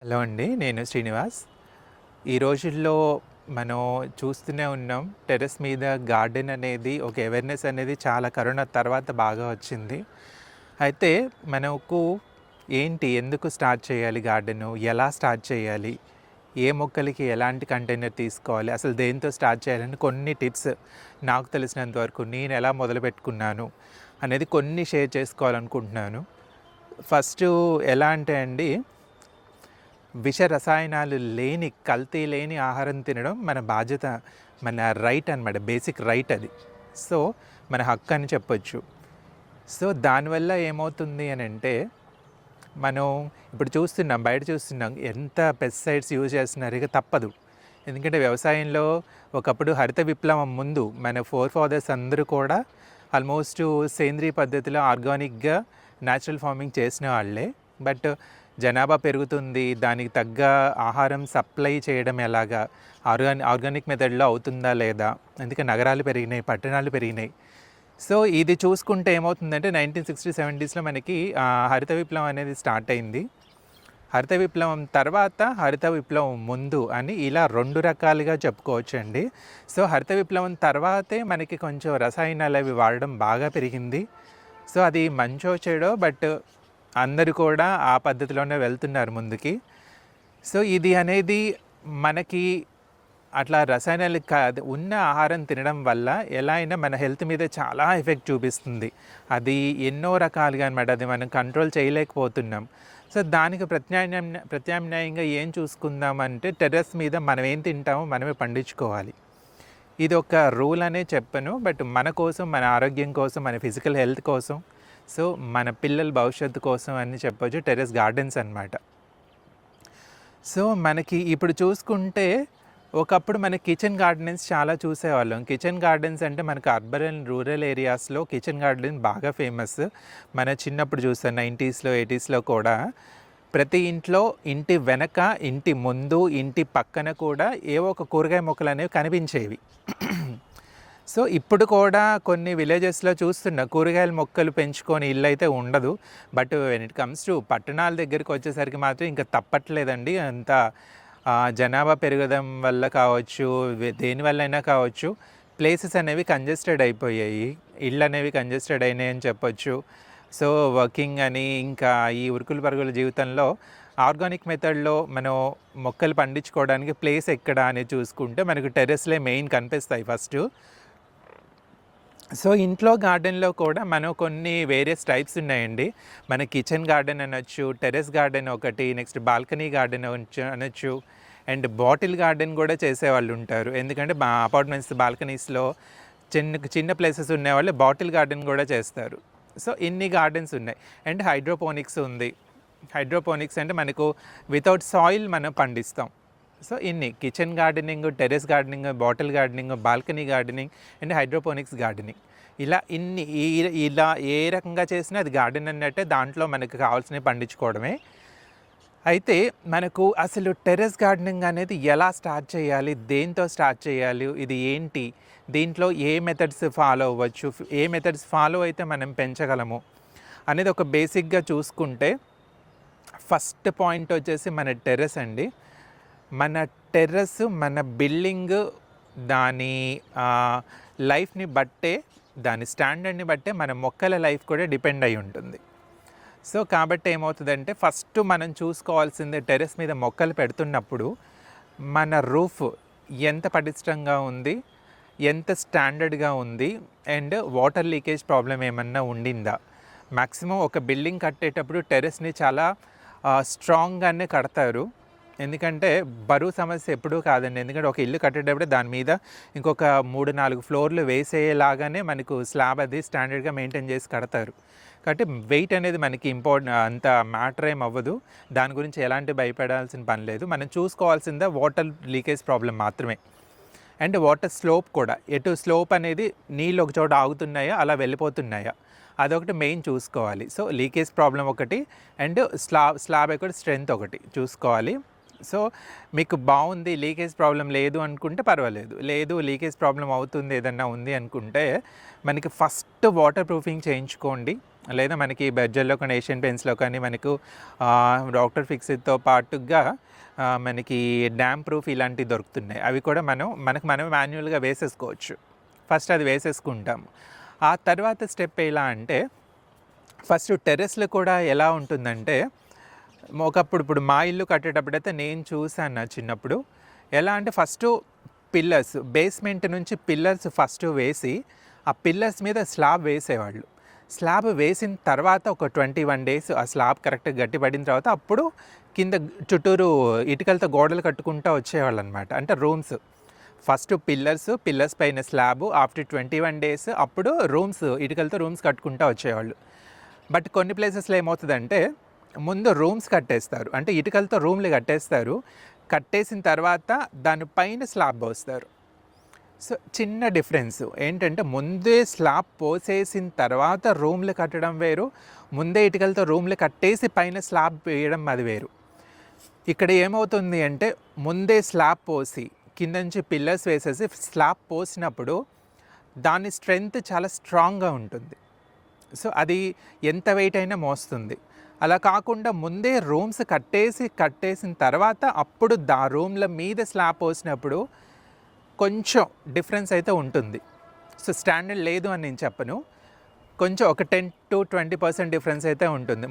Hello అండి. నేను శ్రీనివాస్. ఈ రోజుల్లో మనం చూస్తూనే ఉన్నాం. టెర్రస్ మీద గార్డెన్ అనేది ఒక అవేర్‌నెస్ అనేది చాలా కరోనా తర్వాత బాగా వచ్చింది. అయితే మనకు ఎందుకు స్టార్ట్ చేయాలి గార్డెను? ఎలా స్టార్ట్ చేయాలి? ఏ మొక్కలకి ఎలాంటి కంటైనర్ తీసుకోవాలి? అసలు దేనితో స్టార్ట్ చేయాలని కొన్ని టిప్స్ నాకు తెలిసినంత వరకు నేను ఎలా మొదలుపెట్టుకున్నాను అనేది కొన్ని షేర్ చేసుకోవాలనుకుంటున్నాను. ఫస్టు ఎలా అంటే అండి, విష రసాయనాలు లేని, కల్తీ లేని ఆహారం తినడం మన బాధ్యత, మన రైట్ అనమాట. బేసిక్ రైట్ అది. సో, మన హక్కు అని చెప్పొచ్చు. సో, దానివల్ల ఏమవుతుంది అనంటే, మనం ఇప్పుడు చూస్తున్నాం, బయట చూస్తున్నాం ఎంత పెస్టిసైడ్స్ యూజ్ చేస్తున్నారు. ఇక తప్పదు. ఎందుకంటే వ్యవసాయంలో ఒకప్పుడు హరిత విప్లవం ముందు మన ఫోర్ ఫాదర్స్ అందరూ కూడా ఆల్మోస్ట్ సేంద్రీయ పద్ధతిలో ఆర్గానిక్‌గా న్యాచురల్ ఫార్మింగ్ చేసిన వాళ్ళే. బట్ జనాభా పెరుగుతుంది. దానికి తగ్గ ఆహారం సప్లై చేయడం ఎలాగా? ఆర్గానిక్ మెథడ్‌లో అవుతుందా లేదా? అందుకే నగరాలు పెరిగినాయి, పట్టణాలు పెరిగినాయి. సో, ఇది చూసుకుంటే ఏమవుతుందంటే 1960, 70స్‌లో మనకి హరిత విప్లవం అనేది స్టార్ట్ అయింది. హరిత విప్లవం తర్వాత, హరిత విప్లవం ముందు అని ఇలా 2 రకాలుగా చెప్పుకోవచ్చండి. సో, హరిత విప్లవం తర్వాతే మనకి కొంచెం రసాయనాలు అవి వాడడం బాగా పెరిగింది. సో, అది మంచో చెడో బట్ అందరూ కూడా ఆ పద్ధతిలోనే వెళ్తున్నారు ముందుకి. సో, ఇది అనేది మనకి అట్లా రసాయనాలు ఉన్న ఆహారం తినడం వల్ల ఎలా అయినా మన హెల్త్ మీద చాలా ఎఫెక్ట్ చూపిస్తుంది. అది ఎన్నో రకాలుగా అనమాట. అది మనం కంట్రోల్ చేయలేకపోతున్నాం. సో, దానికి ప్రత్యామ్నాయంగా ఏం చూసుకుందామంటే, టెర్రస్ మీద మనం ఏం తింటామో మనమే పండించుకోవాలి. ఇది ఒక రూల్ అనే చెప్పను. బట్ మన కోసం, మన ఆరోగ్యం కోసం, మన ఫిజికల్ హెల్త్ కోసం, సో మన పిల్లల భవిష్యత్తు కోసం అని చెప్పొచ్చు టెర్రస్ గార్డెన్స్ అనమాట. సో మనకి ఇప్పుడు చూసుకుంటే, ఒకప్పుడు మన కిచెన్ గార్డెన్స్ చాలా చూసేవాళ్ళం. కిచెన్ గార్డెన్స్ అంటే మనకు అర్బన్ అండ్ రూరల్ ఏరియాస్లో కిచెన్ గార్డెన్ బాగా ఫేమస్. మన చిన్నప్పుడు చూస్తాం 90స్‌లో, 80స్‌లో కూడా ప్రతి ఇంట్లో, ఇంటి వెనక, ఇంటి ముందు, ఇంటి పక్కన కూడా ఏవో ఒక కూరగాయ మొక్కలు అనేవి కనిపించేవి. సో ఇప్పుడు కూడా కొన్ని విలేజెస్లో చూస్తున్నా కూరగాయల మొక్కలు పెంచుకొని ఇల్లు అయితే ఉండదు. But when it comes to పట్టణాల దగ్గరికి వచ్చేసరికి మాత్రం ఇంకా తప్పట్లేదండి. అంత జనాభా పెరగడం వల్ల కావచ్చు, దేనివల్లైనా కావచ్చు, ప్లేసెస్ అనేవి కంజెస్టెడ్ అయిపోయాయి. ఇళ్ళు అనేవి కంజెస్టెడ్ అయినాయి అని చెప్పొచ్చు. సో వర్కింగ్ అని ఇంకా ఈ ఉరుకులు పరుగుల జీవితంలో ఆర్గానిక్ మెథడ్లో మనం మొక్కలు పండించుకోవడానికి ప్లేస్ ఎక్కడ అని చూసుకుంటే మనకు టెర్రస్లే మెయిన్ కనిపిస్తాయి ఫస్ట్. సో ఇంట్లో గార్డెన్లో కూడా మనం కొన్ని వేరియస్ టైప్స్ ఉన్నాయండి. మన కిచెన్ గార్డెన్ అనొచ్చు, టెర్రస్ గార్డెన్ ఒకటి, నెక్స్ట్ బాల్కనీ గార్డెన్ అనొచ్చు, అండ్ బాటిల్ గార్డెన్ కూడా చేసేవాళ్ళు ఉంటారు. ఎందుకంటే మా అపార్ట్మెంట్స్ బాల్కనీస్లో చిన్న చిన్న ప్లేసెస్ ఉన్నవాళ్ళు బాటిల్ గార్డెన్ కూడా చేస్తారు. సో ఇన్ని గార్డెన్స్ ఉన్నాయి. అండ్ హైడ్రోపోనిక్స్ ఉంది. హైడ్రోపోనిక్స్ అంటే మనకు వితౌట్ సాయిల్ మనం పండిస్తాం. సో ఇన్ని kitchen gardening, terrace gardening, bottle gardening, balcony gardening and hydroponics gardening, ఇలా ఇన్ని ఇలా ఏ రకంగా చేసినా అది గార్డెన్ అన్నట్టే. దాంట్లో మనకు కావాల్సినవి పండించుకోవడమే. అయితే మనకు అసలు టెర్రస్ గార్డెనింగ్ అనేది ఎలా స్టార్ట్ చేయాలి, దేంతో స్టార్ట్ చేయాలి, ఇది ఏంటి, దీంట్లో ఏ మెథడ్స్ ఫాలో అవ్వచ్చు, ఏ మెథడ్స్ ఫాలో అయితే మనం పెంచగలము అనేది ఒక బేసిక్గా చూసుకుంటే, ఫస్ట్ పాయింట్ వచ్చేసి మన టెర్రస్ అండి. మన టెర్రస్ మన బిల్డింగ్ దాని లైఫ్ని బట్టే, దాని స్టాండర్డ్ని బట్టే మన మొక్కల లైఫ్ కూడా డిపెండ్ అయి ఉంటుంది. సో కాబట్టి ఏమవుతుందంటే, ఫస్ట్ మనం చూసుకోవాల్సిందే టెర్రస్ మీద మొక్కలు పెడుతున్నప్పుడు మన రూఫ్ ఎంత పటిష్టంగా ఉంది, ఎంత స్టాండర్డ్గా ఉంది, అండ్ వాటర్ లీకేజ్ ప్రాబ్లం ఏమన్నా ఉండిందా. మ్యాక్సిమం ఒక బిల్డింగ్ కట్టేటప్పుడు టెర్రస్ని చాలా స్ట్రాంగ్గానే కడతారు. ఎందుకంటే బరువు సమస్య ఎప్పుడూ కాదండి. ఎందుకంటే ఒక ఇల్లు కట్టేటప్పుడే దాని మీద ఇంకొక 3-4 ఫ్లోర్లు వేసేలాగానే మనకు స్లాబ్ అది స్టాండర్డ్గా మెయింటైన్ చేసి కడతారు. కాబట్టి వెయిట్ అనేది మనకి అంత మ్యాటర్ ఏం అవ్వదు. దాని గురించి ఎలాంటి భయపడాల్సిన పని లేదు. మనం చూసుకోవాల్సిందే వాటర్ లీకేజ్ ప్రాబ్లం మాత్రమే. అండ్ వాటర్ స్లోప్ కూడా, ఎటు స్లోప్ అనేది నీళ్ళు ఒక చోట ఆగుతున్నాయా, అలా వెళ్ళిపోతున్నాయా, అదొకటి మెయిన్ చూసుకోవాలి. సో లీకేజ్ ప్రాబ్లం ఒకటి, అండ్ స్లాబ్ ఒకటి, స్ట్రెంత్ ఒకటి చూసుకోవాలి. సో మీకు బాగుంది, లీకేజ్ ప్రాబ్లం లేదు అనుకుంటే పర్వాలేదు. లేదు లీకేజ్ ప్రాబ్లం అవుతుంది ఏదన్నా ఉంది అనుకుంటే మనకి ఫస్ట్ వాటర్ ప్రూఫింగ్ చేయించుకోండి. లేదా మనకి బెర్జర్లో కానీ ఏషియన్ పెయింట్స్లో కానీ మనకు డాక్టర్ ఫిక్స్డ్తో పాటుగా మనకి డ్యామ్ ప్రూఫ్ ఇలాంటివి దొరుకుతున్నాయి. అవి కూడా మనకు మాన్యువల్గా వేసేసుకోవచ్చు. ఫస్ట్ అది వేసేసుకుంటాము. ఆ తర్వాత స్టెప్ ఎలా అంటే ఫస్ట్ టెర్రస్లో కూడా ఎలా ఉంటుందంటే ఇప్పుడు మా ఇల్లు కట్టేటప్పుడైతే నేను చూసాను నా చిన్నప్పుడు. ఎలా అంటే ఫస్ట్ పిల్లర్స్, బేస్మెంట్ నుంచి పిల్లర్స్ ఫస్ట్ వేసి ఆ పిల్లర్స్ మీద స్లాబ్ వేసేవాళ్ళు. స్లాబ్ వేసిన తర్వాత ఒక 21 days ఆ స్లాబ్ కరెక్ట్గా గట్టిపడిన తర్వాత అప్పుడు కింద చుట్టూరు ఇటుకలతో గోడలు కట్టుకుంటూ వచ్చేవాళ్ళు అనమాట. అంటే రూమ్స్ ఫస్ట్ పిల్లర్స్ పైన స్లాబ్, ఆఫ్టర్ 21 days అప్పుడు ఇటుకలతో రూమ్స్ కట్టుకుంటూ వచ్చేవాళ్ళు. బట్ కొన్ని ప్లేసెస్లో ఏమవుతుందంటే ముందు రూమ్స్ కట్టేస్తారు, అంటే ఇటుకలతో రూమ్లు కట్టేస్తారు. కట్టేసిన తర్వాత దానిపైన స్లాబ్ పోస్తారు. సో చిన్న డిఫరెన్స్ ఏంటంటే ముందే స్లాబ్ పోసేసిన తర్వాత రూమ్లు కట్టడం వేరు, ముందే ఇటుకలతో రూమ్లు కట్టేసి పైన స్లాబ్ వేయడం అది వేరు. ఇక్కడ ఏమవుతుంది అంటే ముందే స్లాబ్ పోసి కింద నుంచి పిల్లర్స్ వేసేసి స్లాబ్ పోసినప్పుడు దాని స్ట్రెంగ్త్ చాలా స్ట్రాంగ్గా ఉంటుంది. సో అది ఎంత వెయిట్ అయినా మోస్తుంది. అలా కాకుండా ముందే రూమ్స్ కట్టేసిన తర్వాత అప్పుడు రూమ్ల మీద స్లాబ్ పోసినప్పుడు కొంచెం డిఫరెన్స్ అయితే ఉంటుంది. సో స్టాండర్డ్ లేదు అని నేను చెప్పను, కొంచెం ఒక 10 to 20% డిఫరెన్స్ అయితే ఉంటుంది.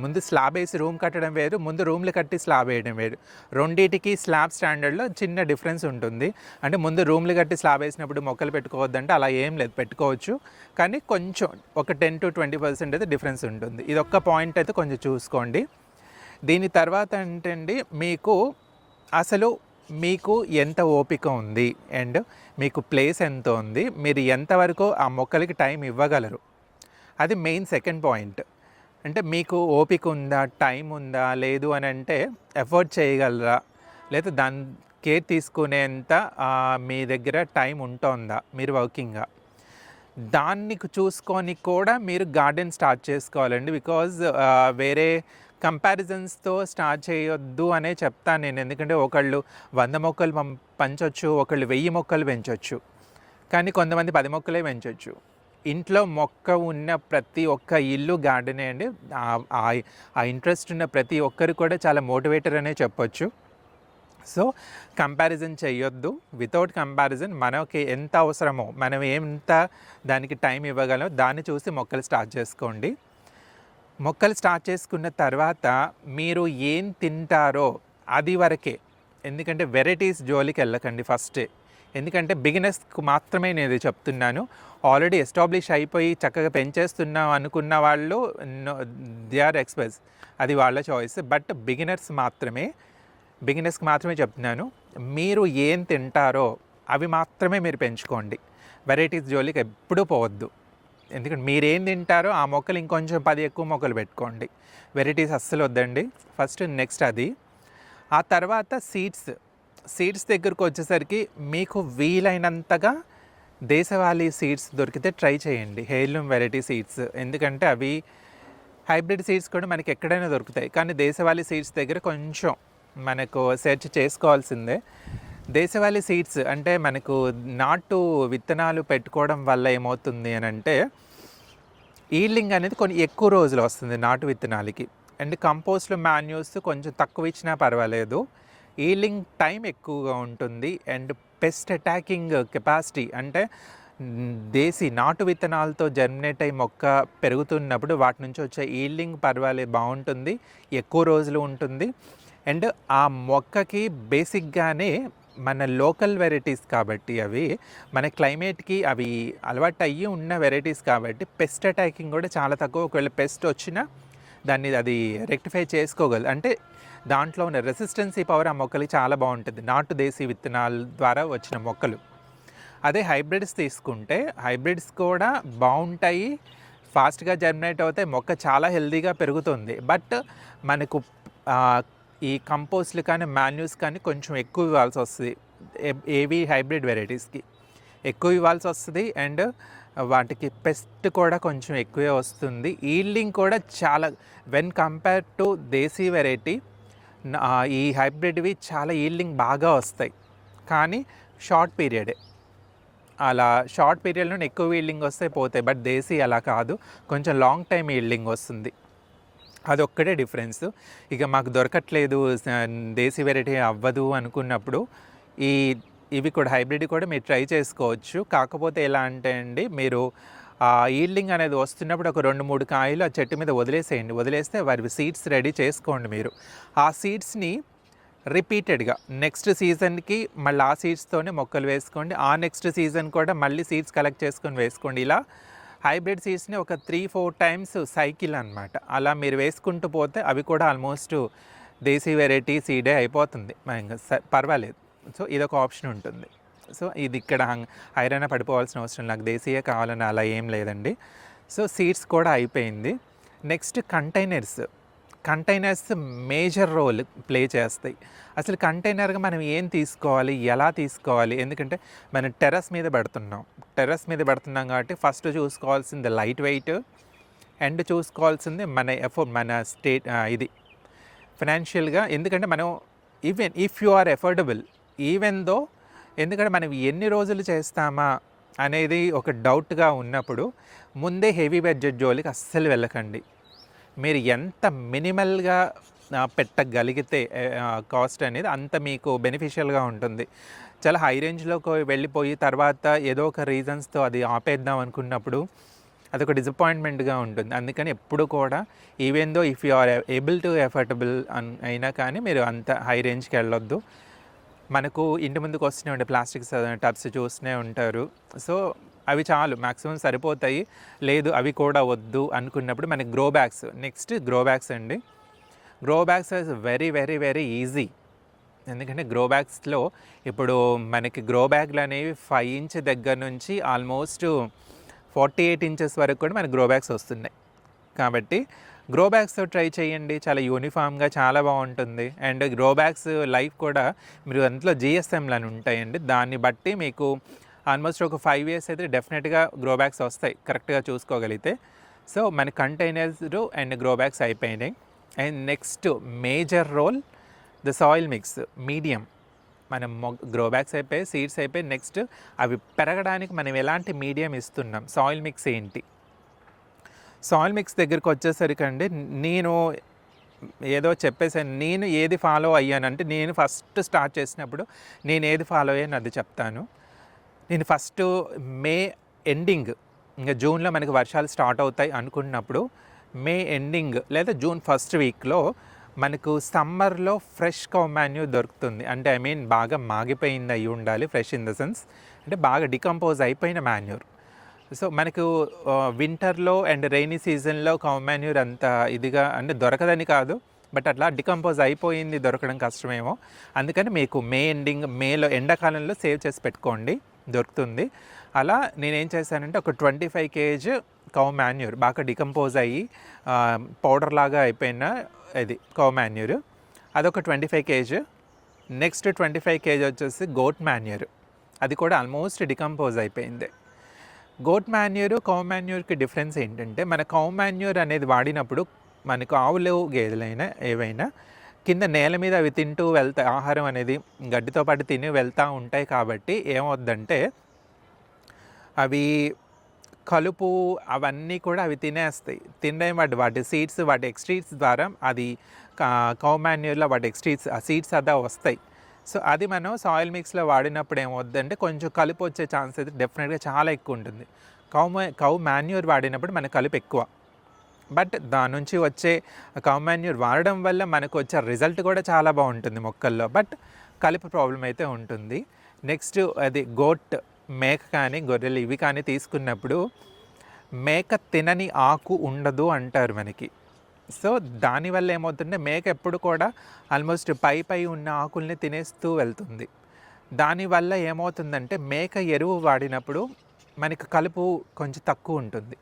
ముందు స్లాబ్ వేసి రూమ్ కట్టడం వేరు, ముందు రూమ్లు కట్టి స్లాబ్ వేయడం వేరు. రెండింటికి స్లాబ్ స్టాండర్డ్లో చిన్న డిఫరెన్స్ ఉంటుంది. అంటే ముందు రూమ్లు కట్టి స్లాబ్ వేసినప్పుడు మొక్కలు పెట్టుకోవద్దంటే అలా ఏం లేదు, పెట్టుకోవచ్చు. కానీ కొంచెం ఒక 10 to 20% అయితే డిఫరెన్స్ ఉంటుంది. ఇది ఒక్క పాయింట్ అయితే కొంచెం చూసుకోండి. దీని తర్వాత ఏంటండి, మీకు ఎంత ఓపిక ఉంది అండ్ మీకు ప్లేస్ ఎంత ఉంది, మీరు ఎంతవరకు ఆ మొక్కలకి టైం ఇవ్వగలరు, అది మెయిన్ సెకండ్ పాయింట్. అంటే మీకు ఓపిక ఉందా, టైం ఉందా, లేదు అని అంటే ఎఫర్ట్ చేయగలరా, లేదా దాని కేర్ తీసుకునేంత మీ దగ్గర టైం ఉంటుందా, మీరు వర్కింగ్గా, దాన్ని చూసుకొని కూడా మీరు గార్డెన్ స్టార్ట్ చేసుకోవాలండి. బికాజ్ వేరే కంపారిజన్స్తో స్టార్ట్ చేయొద్దు అనే చెప్తాను నేను. ఎందుకంటే ఒకళ్ళు 100 మొక్కలు పెంచవచ్చు, ఒకళ్ళు 1000 మొక్కలు పెంచవచ్చు, కానీ కొంతమంది 10 మొక్కలే పెంచవచ్చు. ఇంట్లో మొక్క ఉన్న ప్రతి ఒక్క ఇల్లు గార్డెనే అండి. ఆ ఇంట్రెస్ట్ ఉన్న ప్రతి ఒక్కరు కూడా చాలా మోటివేటర్ అనే చెప్పొచ్చు. సో కంపారిజన్ చేయొద్దు. వితౌట్ కంపారిజన్ మనకి ఎంత అవసరమో, మనం ఎంత దానికి టైం ఇవ్వగలమో దాన్ని చూసి మొక్కలు స్టార్ట్ చేసుకోండి. మొక్కలు స్టార్ట్ చేసుకున్న తర్వాత మీరు ఏం తింటారో అది వరకే. ఎందుకంటే వెరైటీస్ జోలికి వెళ్ళకండి ఫస్టే. ఎందుకంటే బిగినర్స్కు మాత్రమే నేను ఇది చెప్తున్నాను. ఆల్రెడీ ఎస్టాబ్లిష్ అయిపోయి చక్కగా పెంచేస్తున్నాం అనుకున్న వాళ్ళు దే ఆర్ ఎక్స్పర్ట్స్, అది వాళ్ళ చాయిస్. బట్ బిగినర్స్కి మాత్రమే చెప్తున్నాను. మీరు ఏం తింటారో అవి మాత్రమే మీరు పెంచుకోండి. వెరైటీస్ జోలికి ఎప్పుడూ పోవద్దు. ఎందుకంటే మీరేం తింటారో ఆ మొక్కలు ఇంకొంచెం 10 ఎక్కువ మొక్కలు పెట్టుకోండి. వెరైటీస్ అస్సలు వద్దండి. ఫస్ట్ నెక్స్ట్ అది. ఆ తర్వాత సీడ్స్ దగ్గరకు వచ్చేసరికి మీకు వీలైనంతగా దేశవాళీ సీడ్స్ దొరికితే ట్రై చేయండి, హెయిర్లూమ్ వెరైటీ సీడ్స్. ఎందుకంటే అవి హైబ్రిడ్ సీడ్స్ కూడా మనకి ఎక్కడైనా దొరుకుతాయి, కానీ దేశవాళీ సీడ్స్ దగ్గర కొంచెం మనకు సెర్చ్ చేసుకోవాల్సిందే. దేశవాళీ సీడ్స్ అంటే మనకు నాటు విత్తనాలు పెట్టుకోవడం వల్ల ఏమవుతుంది అని అంటే ఈల్డింగ్ అనేది కొన్ని ఎక్కువ రోజులు వస్తుంది నాటు విత్తనాలకి. అండ్ కంపోస్ట్లో మాన్యూస్ కొంచెం తక్కువ ఇచ్చినా పర్వాలేదు, ఈల్డింగ్ టైం ఎక్కువగా ఉంటుంది. అండ్ పెస్ట్ అటాకింగ్ కెపాసిటీ, అంటే దేశీ నాటు విత్తనాలతో జర్మినేట్ అయ్యి మొక్క పెరుగుతున్నప్పుడు వాటి నుంచి వచ్చే ఈల్డింగ్ బాగుంటుంది, ఎక్కువ రోజులు ఉంటుంది. అండ్ ఆ మొక్కకి బేసిక్గానే మన లోకల్ వెరైటీస్ కాబట్టి అవి మన క్లైమేట్కి అవి అలవాటు అయ్యి ఉన్న వెరైటీస్ కాబట్టి పెస్ట్ అటాకింగ్ కూడా చాలా తక్కువ. ఒకవేళ పెస్ట్ వచ్చినా అది రెక్టిఫై చేసుకోగలదు. అంటే దాంట్లో ఉన్న రెసిస్టెన్సీ పవర్ ఆ మొక్కలకి చాలా బాగుంటుంది, నాటు దేశీ విత్తనాల ద్వారా వచ్చిన మొక్కలు. అదే హైబ్రిడ్స్ తీసుకుంటే హైబ్రిడ్స్ కూడా బాగుంటాయి, ఫాస్ట్గా జర్మినేట్ అవుతాయి, మొక్క చాలా హెల్తీగా పెరుగుతుంది. బట్ మనకు ఈ కంపోస్ట్లు కానీ మాన్యూస్ కానీ కొంచెం ఎక్కువ ఇవ్వాల్సి వస్తుంది. ఏవి హైబ్రిడ్ వెరైటీస్కి ఎక్కువ ఇవ్వాల్సి వస్తుంది. అండ్ వాటికి పెస్ట్ కూడా కొంచెం ఎక్కువే వస్తుంది. ఈల్డింగ్ కూడా చాలా, when compare to desi variety ఈ హైబ్రిడ్వి చాలా ఈల్డింగ్ బాగా వస్తాయి, కానీ షార్ట్ పీరియడే. అలా షార్ట్ పీరియడ్లోనే ఎక్కువ ఈల్డింగ్ వస్తే పోతాయి. బట్ దేశీ అలా కాదు, కొంచెం లాంగ్ టైం ఈల్డింగ్ వస్తుంది. అదొక్కటే డిఫరెన్స్. ఇక మాకు దొరకట్లేదు, దేశీ వెరైటీ అవ్వదు అనుకున్నప్పుడు ఈ ఇవి కూడా హైబ్రిడ్ కూడా మీరు ట్రై చేసుకోవచ్చు. కాకపోతే ఎలా అంటే అండి, మీరు ఈల్డింగ్ అనేది వస్తున్నప్పుడు ఒక 2-3 కాయలు ఆ చెట్టు మీద వదిలేసేయండి. వదిలేస్తే వారి సీడ్స్ రెడీ చేసుకోండి మీరు. ఆ సీడ్స్ని రిపీటెడ్గా నెక్స్ట్ సీజన్కి మళ్ళీ ఆ సీడ్స్తోనే మొక్కలు వేసుకోండి. ఆ నెక్స్ట్ సీజన్ కూడా మళ్ళీ సీడ్స్ కలెక్ట్ చేసుకొని వేసుకోండి. ఇలా హైబ్రిడ్ సీడ్స్ని ఒక 3-4 టైమ్స్ సైకిల్ అనమాట. అలా మీరు వేసుకుంటూ పోతే అవి కూడా ఆల్మోస్ట్ దేశీ వెరైటీ సీడే అయిపోతుంది. ఇంకా పర్వాలేదు. సో ఇదొక ఆప్షన్ ఉంటుంది. సో ఇది ఇక్కడ ఐరన్ పడిపోవాల్సిన అవసరం, నాకు దేశీయే కావాలని అలా ఏం లేదండి. సో సీడ్స్ కూడా అయిపోయింది. Next containers major role play చేస్తాయి. అసలు కంటైనర్గా మనం ఏం తీసుకోవాలి, ఎలా తీసుకోవాలి? ఎందుకంటే మనం టెర్రస్ మీద పెడుతున్నాం కాబట్టి ఫస్ట్ చూసుకోవాల్సింది లైట్ వెయిట్, అండ్ చూసుకోవాల్సింది మన స్టేట్ ఇది ఫైనాన్షియల్గా. ఎందుకంటే మనం even if you are affordable, ఎందుకంటే మనం ఎన్ని రోజులు చేస్తామా అనేది ఒక డౌట్గా ఉన్నప్పుడు ముందే హెవీ బడ్జెట్ జోలికి అస్సలు వెళ్ళకండి. మీరు ఎంత మినిమల్గా పెట్టగలిగితే కాస్ట్ అనేది అంత మీకు బెనిఫిషియల్గా ఉంటుంది. చాలా హై రేంజ్లోకి వెళ్ళిపోయి తర్వాత ఏదో ఒక రీజన్స్తో అది ఆపేద్దాం అనుకున్నప్పుడు అదొక డిసప్పాయింట్మెంట్గా ఉంటుంది. అందుకని ఎప్పుడు కూడా even though if you are able to affordable అయినా కానీ మీరు అంత హై రేంజ్కి వెళ్ళొద్దు. మనకు ఇంటి ముందుకు వస్తూనే ఉండే ప్లాస్టిక్ టబ్స్ చూస్తూనే ఉంటారు. సో అవి చాలు, మ్యాక్సిమం సరిపోతాయి. లేదు అవి కూడా వద్దు అనుకున్నప్పుడు మనకి గ్రో బ్యాగ్స్ అండి. Grow bags is very very very easy. ఎందుకంటే గ్రో బ్యాగ్స్లో ఇప్పుడు మనకి గ్రో బ్యాగ్లు అనేవి 5 ఇంచ్ దగ్గర నుంచి ఆల్మోస్ట్ 48 ఇంచెస్ వరకు కూడా మనకి గ్రో బ్యాగ్స్ వస్తున్నాయి. కాబట్టి గ్రో బ్యాగ్స్తో ట్రై చేయండి, చాలా యూనిఫామ్గా చాలా బాగుంటుంది. అండ్ గ్రో బ్యాగ్స్ లైఫ్ కూడా మీరు అందులో జిఎస్ఎంలు అని ఉంటాయండి. దాన్ని బట్టి మీకు ఆల్మోస్ట్ ఒక 5 ఇయర్స్ అయితే డెఫినెట్గా గ్రో బ్యాగ్స్ వస్తాయి కరెక్ట్గా చూసుకోగలిగితే. సో మన కంటైనర్స్ అండ్ గ్రో బ్యాగ్స్ అయిపోయినాయి. And next major role the soil mix medium. మనం గ్రో బ్యాగ్స్ అయిపోయి, సీడ్స్ అయిపోయి, నెక్స్ట్ అవి పెరగడానికి మనం ఎలాంటి మీడియం ఇస్తున్నాం, సాయిల్ మిక్స్ ఏంటి? సాయిల్ మిక్స్ దగ్గరికి వచ్చేసరికి అండి, నేను ఏదో చెప్పేసాను. నేను ఏది ఫాలో అయ్యానంటే, నేను ఫస్ట్ స్టార్ట్ చేసినప్పుడు నేను ఏది ఫాలో అయ్యాను అది చెప్తాను. నేను ఫస్ట్ మే ఎండింగ్, ఇంకా జూన్లో మనకి వర్షాలు స్టార్ట్ అవుతాయి అనుకున్నప్పుడు మే ఎండింగ్ లేదా జూన్ ఫస్ట్ వీక్లో మనకు సమ్మర్లో ఫ్రెష్ కౌ మాన్యూర్ దొరుకుతుంది. అంటే బాగా మాగిపోయింది అయి ఉండాలి. ఫ్రెష్ ఇన్ ద సెన్స్ అంటే బాగా డికంపోజ్ అయిపోయిన మాన్యూర్. సో మనకు వింటర్లో అండ్ రైనీ సీజన్లో కౌ మాన్యూర్ అంత ఇదిగా అంటే దొరకదని కాదు, బట్ అట్లా డికంపోజ్ అయిపోయింది, దొరకడం కష్టమేమో. అందుకని మీకు మేలో ఎండాకాలంలో సేవ్ చేసి పెట్టుకోండి, దొరుకుతుంది. అలా నేనేం చేశానంటే ఒక 25 kg కౌ మాన్యూర్ బాగా డికంపోజ్ అయ్యి పౌడర్ లాగా అయిపోయిన ఇది కౌ మాన్యూర్, అదొక 25 kg. నెక్స్ట్ 25 kg వచ్చేసి గోట్ మాన్యూర్, అది కూడా ఆల్మోస్ట్ డికంపోజ్ అయిపోయింది. గోట్ మాన్యూర్ కౌ మాన్యూర్కి డిఫరెన్స్ ఏంటంటే, మన కౌ మాన్యూర్ అనేది వాడినప్పుడు మనకు ఆవులు గేదెలైనా ఏవైనా కింద నేల మీద అవి తింటూ వెళ్తాయి, ఆహారం అనేది గడ్డితో పాటు తిని వెళ్తూ ఉంటాయి. కాబట్టి ఏమవుద్దంటే అవి కలుపు అవన్నీ కూడా అవి తినేస్తాయి. వాటి సీడ్స్, వాటి ఎక్స్ట్రీట్స్ ద్వారా అది కౌ మాన్యూర్లో వాటి ఎక్స్ట్రీట్స్ ఆ సీడ్స్ అదా వస్తాయి. సో అది మనం సాయిల్ మిక్స్లో వాడినప్పుడు ఏమవుద్దంటే కొంచెం కలుపు వచ్చే ఛాన్స్ అయితే డెఫినెట్గా చాలా ఎక్కువ ఉంటుంది. కౌ మాన్యూర్ వాడినప్పుడు మన కలుపు ఎక్కువ, బట్ దాని నుంచి వచ్చే కౌ మాన్యూర్ వాడడం వల్ల మనకు వచ్చే రిజల్ట్ కూడా చాలా బాగుంటుంది మొక్కల్లో, బట్ కలుపు ప్రాబ్లం అయితే ఉంటుంది. నెక్స్ట్ అది గోట్, మేక కానీ గొర్రెలు ఇవి కానీ తీసుకున్నప్పుడు మేక తినని ఆకు ఉండదు అంటారు మనకి. సో దానివల్ల ఏమవుతుందంటే మేక ఎప్పుడు కూడా ఆల్మోస్ట్ పై ఉన్న ఆకుల్ని తినేస్తూ వెళ్తుంది. దానివల్ల ఏమవుతుందంటే మేక ఎరువు వాడినప్పుడు మనకి కలుపు కొంచెం తక్కువ ఉంటుంది,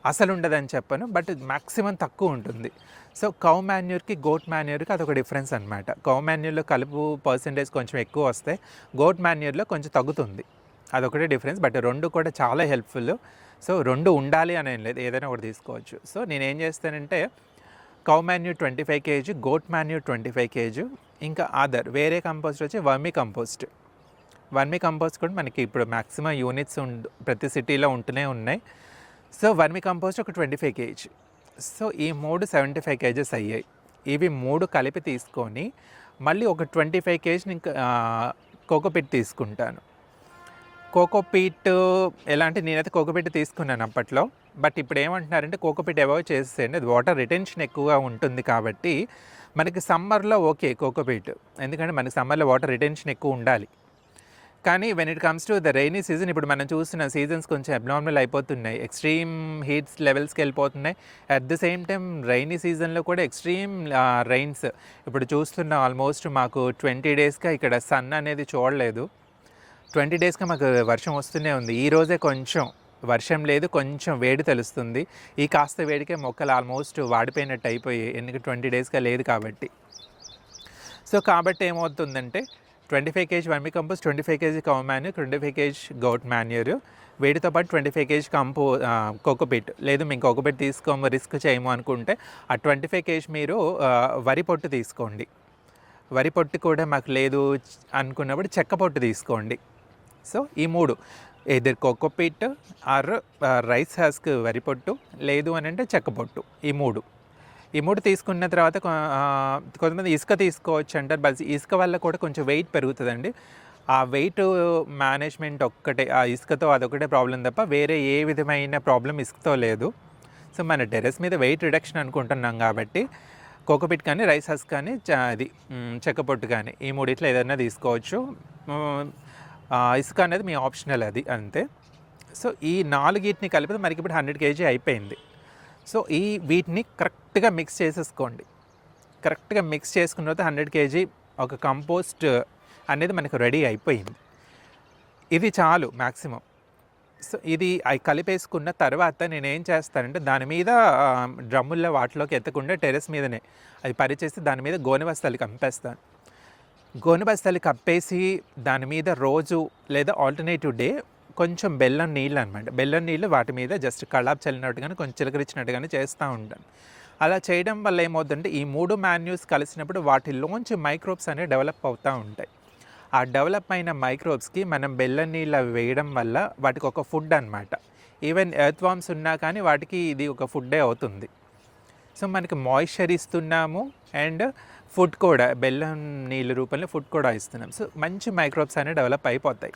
అసలు ఉండదని చెప్పను, బట్ మ్యాక్సిమం తక్కువ ఉంటుంది. సో కౌ మాన్యూర్కి గోట్ మాన్యూర్కి అదొక డిఫరెన్స్ అనమాట. కౌ మాన్యూర్లో కలుపు పర్సంటేజ్ కొంచెం ఎక్కువ వస్తే గోట్ మాన్యూర్లో కొంచెం తగ్గుతుంది, అదొకటే డిఫరెన్స్. బట్ రెండు కూడా చాలా హెల్ప్ఫుల్. సో రెండు ఉండాలి అని ఏం లేదు, ఏదైనా ఒకటి తీసుకోవచ్చు. సో నేనేం చేస్తానంటే కౌ మాన్యూ 25 kg, గోట్ మాన్యూ 25 kg, ఇంకా అదర్ వేరే కంపోస్ట్ వచ్చి వర్మీ కంపోస్ట్. వర్మీ కంపోస్ట్ కూడా మనకి ఇప్పుడు మ్యాక్సిమం యూనిట్స్ ప్రతి సిటీలో ఉంటూనే ఉన్నాయి. సో వర్మీ కంపోస్ట్ ఒక 25 kg. సో ఈ 75 kgs అయ్యాయి. ఇవి 3 కలిపి తీసుకొని మళ్ళీ ఒక 25 kg ఇంకా కోకోపీట్ తీసుకుంటాను. కోకోపీట్ ఎలా అంటే నేనైతే కోకోపీట్ తీసుకున్నాను అప్పట్లో. బట్ ఇప్పుడు ఏమంటున్నారంటే కోకోపీట్ అవాయిడ్ చేసేయండి, అది వాటర్ రిటెన్షన్ ఎక్కువగా ఉంటుంది కాబట్టి మనకి సమ్మర్లో ఓకే కోకోపీట్, ఎందుకంటే మనకి సమ్మర్లో వాటర్ రిటెన్షన్ ఎక్కువ ఉండాలి. కానీ when it comes to the rainy season, ఇప్పుడు మనం చూస్తున్న సీజన్స్ కొంచెం అబ్నార్మల్ అయిపోతున్నాయి, ఎక్స్ట్రీమ్ హీట్స్ లెవెల్స్కి వెళ్ళిపోతున్నాయి. At the same time rainy సీజన్లో కూడా ఎక్స్ట్రీమ్ రైన్స్ ఇప్పుడు చూస్తున్న ఆల్మోస్ట్ మాకు 20 daysగా ఇక్కడ సన్ అనేది చూడలేదు. 20 daysగా మాకు వర్షం వస్తూనే ఉంది. ఈరోజే కొంచెం వర్షం లేదు, కొంచెం వేడి తెలుస్తుంది. ఈ కాస్త వేడికే మొక్కలు ఆల్మోస్ట్ వాడిపోయినట్టు అయిపోయాయి, ఎందుకు 20 daysగా లేదు కాబట్టి. సో కాబట్టి ఏమవుతుందంటే 25 kg vermicompost, 25 kg cow manure, 25 kg goat manure, వీటితో పాటు 25 kg కోకోపీట్. లేదు మేము కోకోపీట్ తీసుకోము, రిస్క్ చేయము అనుకుంటే ఆ 25 kg మీరు వరి పొట్టు తీసుకోండి. వరి పొట్టు కూడా మాకు లేదు అనుకున్నప్పుడు చెక్క పొట్టు తీసుకోండి. సో ఈ 3 either cocopeat or rice husk వరి పొట్టు, లేదు అని అంటే చెక్క పొట్టు. ఈ మూడు తీసుకున్న తర్వాత కొంతమంది ఇసుక తీసుకోవచ్చు అంటారు. బట్ ఇసుక వల్ల కూడా కొంచెం వెయిట్ పెరుగుతుందండి. ఆ వెయిట్ మేనేజ్మెంట్ ఒక్కటే, ఆ ఇసుకతో అదొకటే ప్రాబ్లం తప్ప వేరే ఏ విధమైన ప్రాబ్లం ఇసుకతో లేదు. సో మన టెర్రస్ మీద వెయిట్ రిడక్షన్ అనుకుంటున్నాం కాబట్టి కోకోపీట్ కానీ, రైస్ హస్క్ కానీ, అది చెక్క పొట్టు కానీ, ఈ మూడిట్లో ఏదైనా తీసుకోవచ్చు. ఇసుక అనేది మీ ఆప్షనల్, అది అంతే. సో ఈ 4 కలిపితే మనకి ఇప్పుడు 100 kg అయిపోయింది. సో వీటిని కరెక్ట్గా మిక్స్ చేసేసుకోండి. కరెక్ట్గా మిక్స్ చేసుకున్న తర్వాత 100 kg ఒక కంపోస్ట్ అనేది మనకు రెడీ అయిపోయింది. ఇది చాలు మ్యాక్సిమం. సో ఇది అవి కలిపేసుకున్న తర్వాత నేనేం చేస్తానంటే దాని మీద డ్రమ్ముల్లో వాటిలోకి ఎత్తకుండా టెర్రస్ మీదనే అది పరిచేసి దాని మీద గోనె బస్తాలు కప్పేస్తాను. గోనె బస్తాలు కప్పేసి దాని మీద రోజు లేదా ఆల్టర్నేటివ్ డే కొంచెం బెల్లం నీళ్ళు అనమాట, బెల్లం నీళ్ళు వాటి మీద జస్ట్ కళాపు చల్లినట్టుగానే కొంచెం చిలకరించినట్టుగానే చేస్తూ ఉంటాను. అలా చేయడం వల్ల ఏమవుతుందంటే ఈ 3 మాన్యూస్ కలిసినప్పుడు వాటిలోంచి మైక్రోబ్స్ అనేవి డెవలప్ అవుతూ ఉంటాయి. ఆ డెవలప్ అయిన మైక్రోబ్స్కి మనం బెల్లం నీళ్ళు అవి వేయడం వల్ల వాటికి ఒక ఫుడ్ అనమాట. ఈవెన్ ఎర్త్ వామ్స్ ఉన్నా కానీ వాటికి ఇది ఒక ఫుడ్డే అవుతుంది. సో మనకి మాయిశ్చర్ ఇస్తున్నాము అండ్ ఫుడ్ కూడా బెల్లం నీళ్ళ రూపంలో ఫుడ్ కూడా ఇస్తున్నాం. సో మంచి మైక్రోబ్స్ అనేవి డెవలప్ అయిపోతాయి.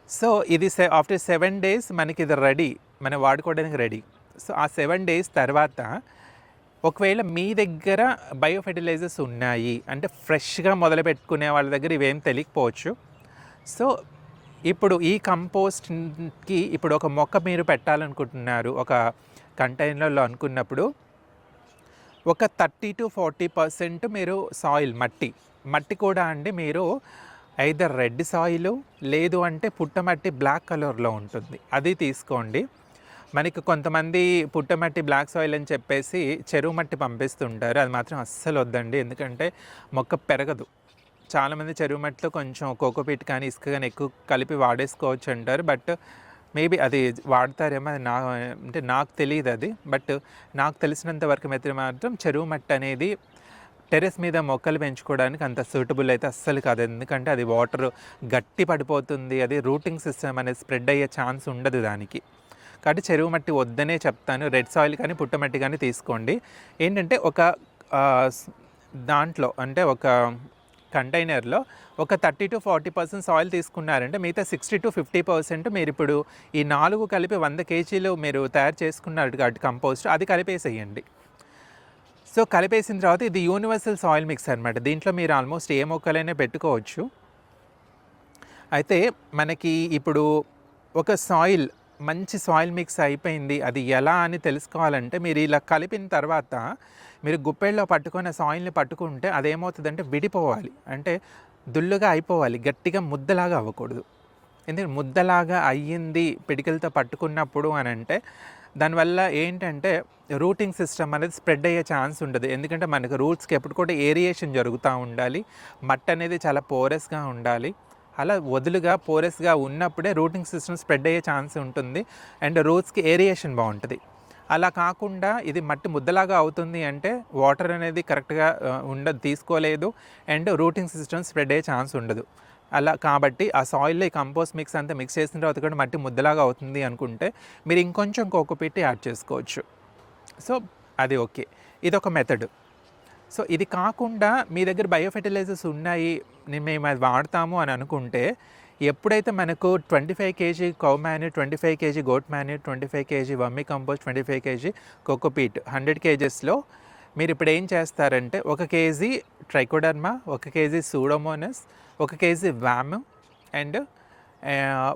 సో ఇది ఆఫ్టర్ 7 days మనకి ఇది రెడీ, మనం వాడుకోవడానికి రెడీ. సో ఆ 7 days తర్వాత ఒకవేళ మీ దగ్గర బయో ఫెర్టిలైజర్స్ ఉన్నాయి అంటే ఫ్రెష్గా మొదలు పెట్టుకునే వాళ్ళ దగ్గర ఇవేం తెలియకపోవచ్చు. సో ఇప్పుడు ఈ కంపోస్ట్కి ఇప్పుడు ఒక మొక్క మీరు పెట్టాలనుకుంటున్నారు ఒక కంటైనర్లో అనుకున్నప్పుడు ఒక 30 to 40% మీరు సాయిల్ మట్టి కూడా అండి మీరు ఐదర్ రెడ్ సాయిల్ లేదు అంటే పుట్టమట్టి బ్లాక్ కలర్లో ఉంటుంది, అది తీసుకోండి. మనకి కొంతమంది పుట్టమట్టి బ్లాక్ సాయిల్ అని చెప్పేసి చెరువు మట్టి పంపిస్తుంటారు, అది మాత్రం అస్సలు వద్దండి, ఎందుకంటే మొక్క పెరగదు. చాలామంది చెరువు మట్టిలో కొంచెం కోకోపీట్ కానీ ఇసుక కానీ ఎక్కువ కలిపి వాడేసుకోవచ్చు అంటారు. బట్ మేబీ అది వాడతారేమో, అది అంటే నాకు తెలియదు అది. బట్ నాకు తెలిసినంత వరకు మాత్రం చెరువు మట్టి అనేది టెర్రస్ మీద మొక్కలు పెంచుకోవడానికి అంత సూటబుల్ అయితే అస్సలు కాదు. ఎందుకంటే అది వాటర్ గట్టి పడిపోతుంది, అది రూటింగ్ సిస్టమ్ అనేది స్ప్రెడ్ అయ్యే ఛాన్స్ ఉండదు దానికి. కాబట్టి చెరువు మట్టి వద్దనే చెప్తాను. రెడ్ సాయిల్ కానీ పుట్టమట్టి కానీ తీసుకోండి. ఏంటంటే ఒక దాంట్లో అంటే ఒక కంటైనర్లో ఒక 30 to 40% సాయిల్ తీసుకున్నారంటే మిగతా 60 to 50% మీరు ఇప్పుడు ఈ 4 కలిపి 100 kg మీరు తయారు చేసుకున్నారు కాబట్టి కంపోస్ట్, అది కలిపేసేయండి. సో కలిపేసిన తర్వాత ఇది యూనివర్సల్ సాయిల్ మిక్స్ అనమాట. దీంట్లో మీరు ఆల్మోస్ట్ ఏ మొక్కలైనా పెట్టుకోవచ్చు. అయితే మనకి ఇప్పుడు ఒక మంచి సాయిల్ మిక్స్ అయిపోయింది, అది ఎలా అని తెలుసుకోవాలంటే మీరు ఇలా కలిపిన తర్వాత మీరు గుప్పెళ్ళలో పట్టుకున్న సాయిల్ని పట్టుకుంటే అదేమవుతుందంటే విడిపోవాలి, అంటే దుల్లుగా అయిపోవాలి, గట్టిగా ముద్దలాగా అవ్వకూడదు. ఎందుకంటే ముద్దలాగా అయ్యింది పిడికిలతో పట్టుకున్నప్పుడు అని అంటే దానివల్ల ఏంటంటే రూటింగ్ సిస్టమ్ అనేది స్ప్రెడ్ అయ్యే ఛాన్స్ ఉండదు. ఎందుకంటే మనకు రూట్స్కి ఎప్పుడు కూడా ఏరియేషన్ జరుగుతూ ఉండాలి, మట్టి అనేది చాలా పోరస్గా ఉండాలి. అలా వదులుగా పోరస్గా ఉన్నప్పుడే రూటింగ్ సిస్టమ్ స్ప్రెడ్ అయ్యే ఛాన్స్ ఉంటుంది అండ్ రూట్స్కి ఏరియేషన్ బాగుంటుంది. అలా కాకుండా ఇది మట్టి ముద్దలాగా అవుతుంది అంటే వాటర్ అనేది కరెక్ట్గా తీసుకోలేదు అండ్ రూటింగ్ సిస్టమ్ స్ప్రెడ్ అయ్యే ఛాన్స్ ఉండదు. అలా కాబట్టి ఆ సాయిల్లో ఈ కంపోస్ట్ మిక్స్ అంతా మిక్స్ చేసిన తర్వాత కూడా మట్టి ముద్దలాగా అవుతుంది అనుకుంటే మీరు ఇంకొంచెం కోకోపీట్ యాడ్ చేసుకోవచ్చు. సో అది ఓకే, ఇదొక మెథడ్. సో ఇది కాకుండా మీ దగ్గర బయో ఫెర్టిలైజర్స్ ఉన్నాయి, మేము అది వాడతాము అని అనుకుంటే ఎప్పుడైతే మనకు 25 kg cow manure, 25 kg goat manure, 25 kg vermicompost, 25 kg cocopeat 100 kgsలో మీరు ఇప్పుడు ఏం చేస్తారంటే 1 kg trichoderma, 1 kg pseudomonas, 1 kg VAM and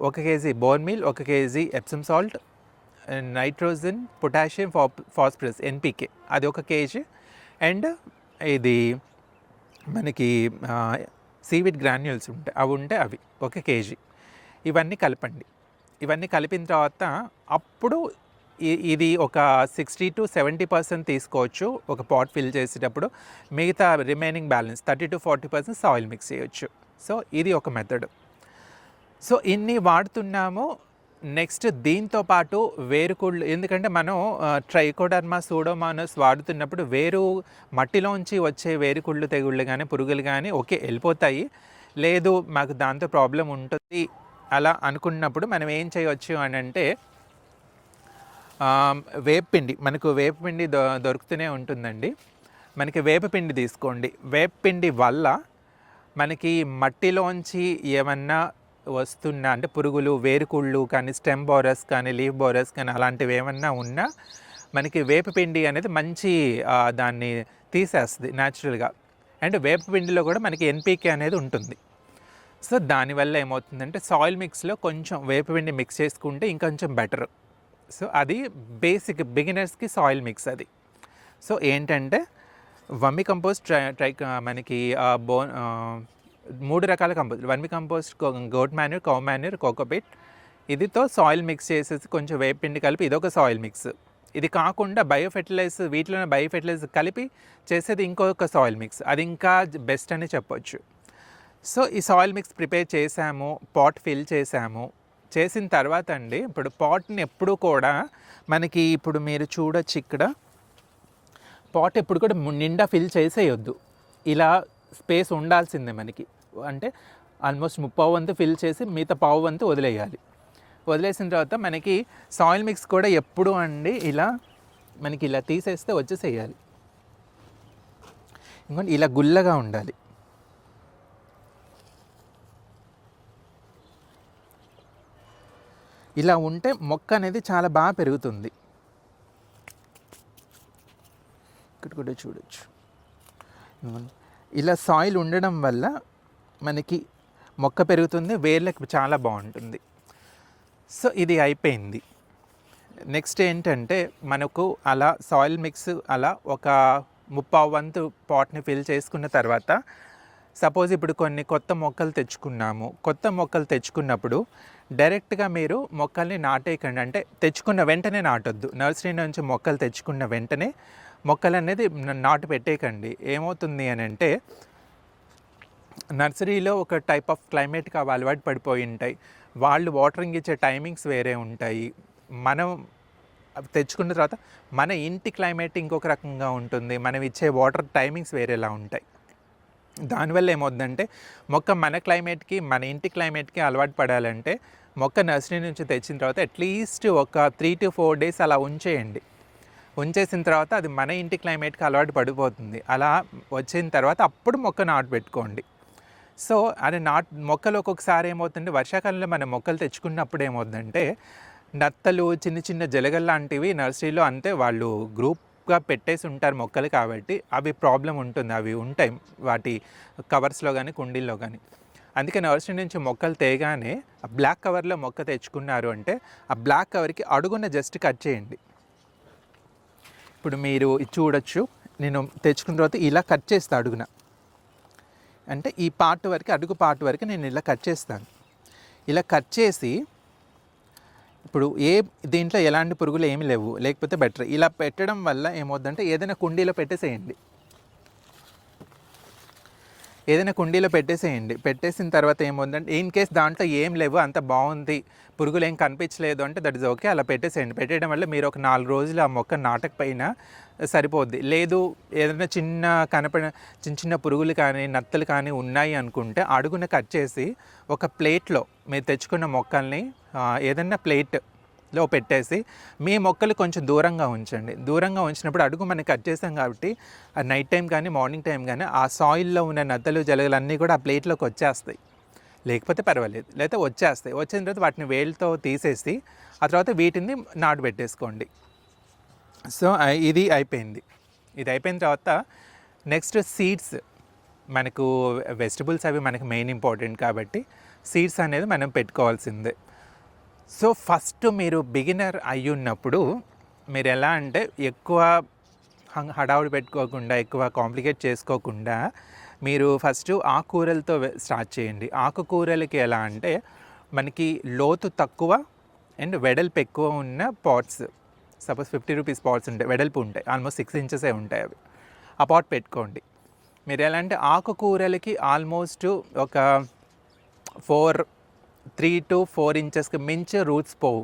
1 kg bone meal, 1 kg Epsom salt, nitrogen, potassium, phosphorus NPK అది 1 kg అండ్ ఇది మనకి సీవిడ్ గ్రాన్యూల్స్ ఉంటాయి, అవి ఉంటే అవి 1 kg. ఇవన్నీ కలపండి. ఇవన్నీ కలిపిన తర్వాత అప్పుడు ఇది ఒక 60 to 70% తీసుకోవచ్చు ఒక పాట్ ఫిల్ చేసేటప్పుడు. మిగతా remaining balance 30 to 40% soil mix చేయొచ్చు. సో ఇది ఒక మెథడ్. సో ఇన్ని వాడుతున్నాము. నెక్స్ట్ దీంతో పాటు వేరుకుళ్ళు, ఎందుకంటే మనం ట్రైకోడర్మా, సూడోమోనాస్ వాడుతున్నప్పుడు మట్టిలోంచి వచ్చే వేరుకుళ్ళు తెగుళ్ళు కానీ పురుగులు కానీ ఓకే వెళ్ళిపోతాయి, లేదు మాకు దాంతో ప్రాబ్లం ఉంటుంది అలా అనుకున్నప్పుడు మనం ఏం చేయవచ్చు అని అంటే వేపపిండి, మనకు వేపపిండి దొరుకుతూనే ఉంటుందండి. మనకి వేపపిండి తీసుకోండి. వేపపిండి వల్ల మనకి మట్టిలోంచి ఏమన్నా వస్తున్నా అంటే పురుగులు, వేరుకుళ్ళు కానీ, స్టెమ్ బోరస్ కానీ, లీఫ్ బోరస్ కానీ అలాంటివి ఏమన్నా ఉన్నా మనకి వేపపిండి అనేది మంచి దాన్ని తీసేస్తుంది న్యాచురల్గా. అండ్ వేపపిండిలో కూడా మనకి ఎన్పికే అనేది ఉంటుంది. సో దానివల్ల ఏమవుతుందంటే సాయిల్ మిక్స్లో కొంచెం వేపపిండి మిక్స్ చేసుకుంటే ఇంకొంచెం బెటర్. సో అది బేసిక్ బిగినర్స్కి సాయిల్ మిక్స్ అది. సో ఏంటంటే వర్మీ కంపోస్ట్ మనకి 3 రకాల compost, vermi compost, goat manure, cow manure, cocopeat, ఇదితో సాయిల్ మిక్స్ చేసేసి కొంచెం వేపపిండి కలిపి ఇదొక సాయిల్ మిక్స్. ఇది కాకుండా బయో ఫెర్టిలైజర్, వీటిలోనే బయో ఫెర్టిలైజర్ కలిపి చేసేది ఇంకొక సాయిల్ మిక్స్, అది ఇంకా బెస్ట్ అని చెప్పొచ్చు. సో ఈ సాయిల్ మిక్స్ ప్రిపేర్ చేసాము, పాట్ ఫిల్ చేసాము. చేసిన తర్వాత అండి ఇప్పుడు పాట్ని ఎప్పుడు కూడా మనకి ఇప్పుడు మీరు చూడొచ్చు ఇక్కడ పాట్ ఎప్పుడు కూడా నిండా ఫిల్ చేసేయొద్దు, ఇలా స్పేస్ ఉండాల్సిందే మనకి. అంటే ఆల్మోస్ట్ 30 వంతు ఫిల్ చేసి మిగతా 1/2 వంతు వదిలేయాలి. వదిలేసిన తర్వాత మనకి సాయిల్ మిక్స్ కూడా ఎప్పుడు అండి ఇలా మనకి ఇలా తీసేస్తే వచ్చేసేయాలి. ఇంకోటి ఇలా గుల్లగా ఉండాలి. ఇలా ఉంటే మొక్క అనేది చాలా బాగా పెరుగుతుంది. ఇక్కడ కూడా చూడొచ్చు. ఇలా సాయిల్ ఉండడం వల్ల మనకి మొక్క పెరుగుతుంది, వేర్లకు చాలా బాగుంటుంది. సో ఇది అయిపోయింది. నెక్స్ట్ ఏంటంటే మనకు అలా సాయిల్ మిక్స్ అలా ఒక 30 వంతు పాట్ని ఫిల్ చేసుకున్న తర్వాత సపోజ్ ఇప్పుడు కొన్ని కొత్త మొక్కలు తెచ్చుకున్నాము. కొత్త మొక్కలు తెచ్చుకున్నప్పుడు డైరెక్ట్గా మీరు మొక్కల్ని నాటేయకండి, అంటే తెచ్చుకున్న వెంటనే నాటొద్దు. నర్సరీ నుంచి మొక్కలు తెచ్చుకున్న వెంటనే మొక్కలు అనేది నాటు పెట్టేయకండి. ఏమవుతుంది అని అంటే నర్సరీలో ఒక టైప్ ఆఫ్ క్లైమేట్కి అవి అలవాటు పడిపోయి ఉంటాయి, వాళ్ళు వాటరింగ్ ఇచ్చే టైమింగ్స్ వేరే ఉంటాయి. మనం తెచ్చుకున్న తర్వాత మన ఇంటి క్లైమేట్ ఇంకొక రకంగా ఉంటుంది, మనం ఇచ్చే వాటర్ టైమింగ్స్ వేరేలా ఉంటాయి. దానివల్ల ఏమవుతుందంటే మొక్క మన క్లైమేట్కి, మన ఇంటి క్లైమేట్కి అలవాటు పడాలంటే మొక్క నర్సరీ నుంచి తెచ్చిన తర్వాత అట్లీస్ట్ ఒక 3 to 4 days అలా ఉంచేయండి. ఉంచేసిన తర్వాత అది మన ఇంటి క్లైమేట్కి అలవాటు పడిపోతుంది. అలా వచ్చిన తర్వాత అప్పుడు మొక్క నాటు పెట్టుకోండి. సో అది మొక్కలు ఒక్కొక్కసారి ఏమవుతుందంటే వర్షాకాలంలో మనం మొక్కలు తెచ్చుకున్నప్పుడు ఏమవుతుందంటే నత్తలు, చిన్న చిన్న జలగలు లాంటివి నర్సరీలో అంతే వాళ్ళు గ్రూప్గా పెట్టేసి ఉంటారు మొక్కలు, కాబట్టి అవి ప్రాబ్లం ఉంటుంది, అవి ఉంటాయి వాటి కవర్స్లో కానీ కుండీల్లో కానీ. అందుకే నర్సరీ నుంచి మొక్కలు తేగానే ఆ బ్లాక్ కవర్లో మొక్క తెచ్చుకున్నారు అంటే ఆ బ్లాక్ కవర్కి అడుగున జస్ట్ కట్ చేయండి. ఇప్పుడు మీరు చూడొచ్చు, నేను తెచ్చుకున్న తర్వాత ఇలా కట్ చేస్తా అడుగున, అంటే ఈ పార్ట్ వరకు, అడుగు పార్ట్ వరకు నేను ఇలా కట్ చేస్తాను. ఇలా కట్ చేసి ఇప్పుడు దీంట్లో ఎలాంటి పురుగులు ఏమి లేవు, లేకపోతే బెటర్. ఇలా పెట్టడం వల్ల ఏమవుతుందంటే ఏదైనా కుండీలో పెట్టేసేయండి. ఏదైనా కుండీలో పెట్టేసేయండి. పెట్టేసిన తర్వాత ఏముందంటే ఇన్ కేస్ దాంట్లో ఏం లేవు, అంత బాగుంది, పురుగులు ఏం కనిపించలేదు అంటే దట్ ఈస్ ఓకే, అలా పెట్టేసేయండి. పెట్టేయడం వల్ల మీరు ఒక 4 రోజులు ఆ మొక్క నాటకపోయినా సరిపోద్ది. లేదు ఏదైనా చిన్న చిన్న పురుగులు కానీ నత్తలు కానీ ఉన్నాయి అనుకుంటే అడుగున కట్ చేసి ఒక ప్లేట్లో మీరు తెచ్చుకున్న మొక్కల్ని ఏదైనా ప్లేట్లో పెట్టేసి మీ మొక్కలు కొంచెం దూరంగా ఉంచండి. దూరంగా ఉంచినప్పుడు అడుగు మనం కట్ చేసాం కాబట్టి ఆ నైట్ టైం కానీ మార్నింగ్ టైం కానీ ఆ సాయిల్లో ఉన్న నత్తలు జలగలు అన్నీ కూడా ఆ ప్లేట్లోకి వచ్చేస్తాయి. లేకపోతే పర్వాలేదు, లేకపోతే వచ్చేస్తాయి. వచ్చిన తర్వాత వాటిని వేళ్ళతో తీసేసి ఆ తర్వాత వీటిని నాటు పెట్టేసుకోండి. సో ఇది అయిపోయింది. ఇది అయిపోయిన తర్వాత నెక్స్ట్ సీడ్స్. మనకు వెజిటబుల్స్ అవి మనకు మెయిన్ ఇంపార్టెంట్ కాబట్టి సీడ్స్ అనేది మనం పెట్టుకోవాల్సిందే. సో ఫస్ట్ మీరు బిగినర్ అయ్యి ఉన్నప్పుడు మీరు ఎలా అంటే ఎక్కువ హడావుడి పెట్టుకోకుండా, ఎక్కువ కాంప్లికేట్ చేసుకోకుండా మీరు ఫస్ట్ ఆకుకూరలతో స్టార్ట్ చేయండి. ఆకుకూరలకి ఎలా అంటే మనకి లోతు తక్కువ అండ్ వెడల్పు ఎక్కువ ఉన్న పాట్స్, సపోజ్ 50 రూపీస్ పాట్స్ ఉంటాయి, వెడల్పు ఉంటాయి, ఆల్మోస్ట్ 6 ఇంచెసే ఉంటాయి అవి. ఆ పాట్ పెట్టుకోండి. మీరు ఎలా అంటే ఆకుకూరలకి ఆల్మోస్ట్ ఒక 3 to 4 ఇంచెస్కి మించి రూట్స్ పోవు.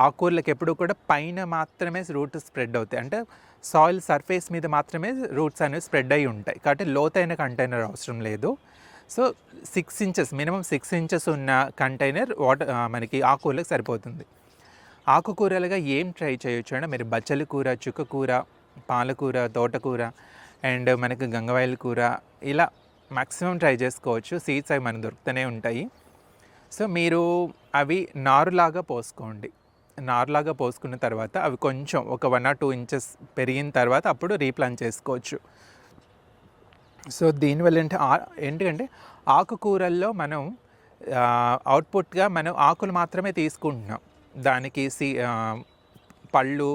ఆకుకూరలకు ఎప్పుడు కూడా పైన మాత్రమే రూట్ స్ప్రెడ్ అవుతాయి, అంటే సాయిల్ సర్ఫేస్ మీద మాత్రమే రూట్స్ అనేవి స్ప్రెడ్ అయ్యి ఉంటాయి. కాబట్టి లోతైన కంటైనర్ అవసరం లేదు. సో 6 ఇంచెస్, మినిమం 6 ఇంచెస్ ఉన్న కంటైనర్ మనకి ఆకుకూరలకు సరిపోతుంది. ఆకుకూరలుగా ఏం ట్రై చేయొచ్చు అంటే మీరు బచ్చలి కూర, చుక్కకూర, పాలకూర, తోటకూర అండ్ మనకి గంగవాయల కూర, ఇలా మ్యాక్సిమం ట్రై చేసుకోవచ్చు. సీడ్స్ అవి మనకు దొరుకుతూనే ఉంటాయి. సో మీరు అవి నారులాగా పోసుకోండి. నారులాగా పోసుకున్న తర్వాత అవి కొంచెం ఒక 1 or 2 ఇంచెస్ పెరిగిన తర్వాత అప్పుడు రీప్లాంట్ చేసుకోవచ్చు. సో దీనివల్ల ఏంటంటే ఆకుకూరల్లో మనం అవుట్పుట్గా మనం ఆకులు మాత్రమే తీసుకుంటున్నాం. దానికి పళ్ళు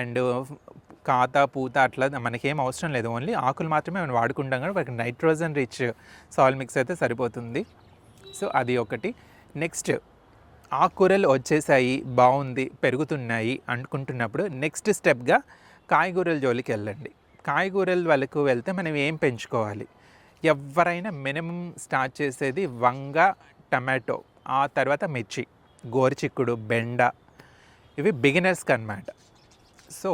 అండ్ కాత పూత అట్లా మనకేం అవసరం లేదు. ఓన్లీ ఆకులు మాత్రమే మనం వాడుకుంటాం కానీ మనకి నైట్రోజన్ రిచ్ సాయిల్ మిక్స్ అయితే సరిపోతుంది. సో అది ఒకటి. నెక్స్ట్ ఆకుకూరలు వచ్చేసాయి, బాగుంది, పెరుగుతున్నాయి అనుకుంటున్నప్పుడు నెక్స్ట్ స్టెప్గా కాయగూరల జోలికి వెళ్ళండి. కాయగూరల వాళ్ళకు వెళ్తే మనం ఏం పెంచుకోవాలి? ఎవరైనా మినిమం స్టార్ట్ చేసేది వంగ, టమాటో, ఆ తర్వాత మిర్చి, గోరుచిక్కుడు, బెండ, ఇవి బిగినర్స్కి అన్నమాట. సో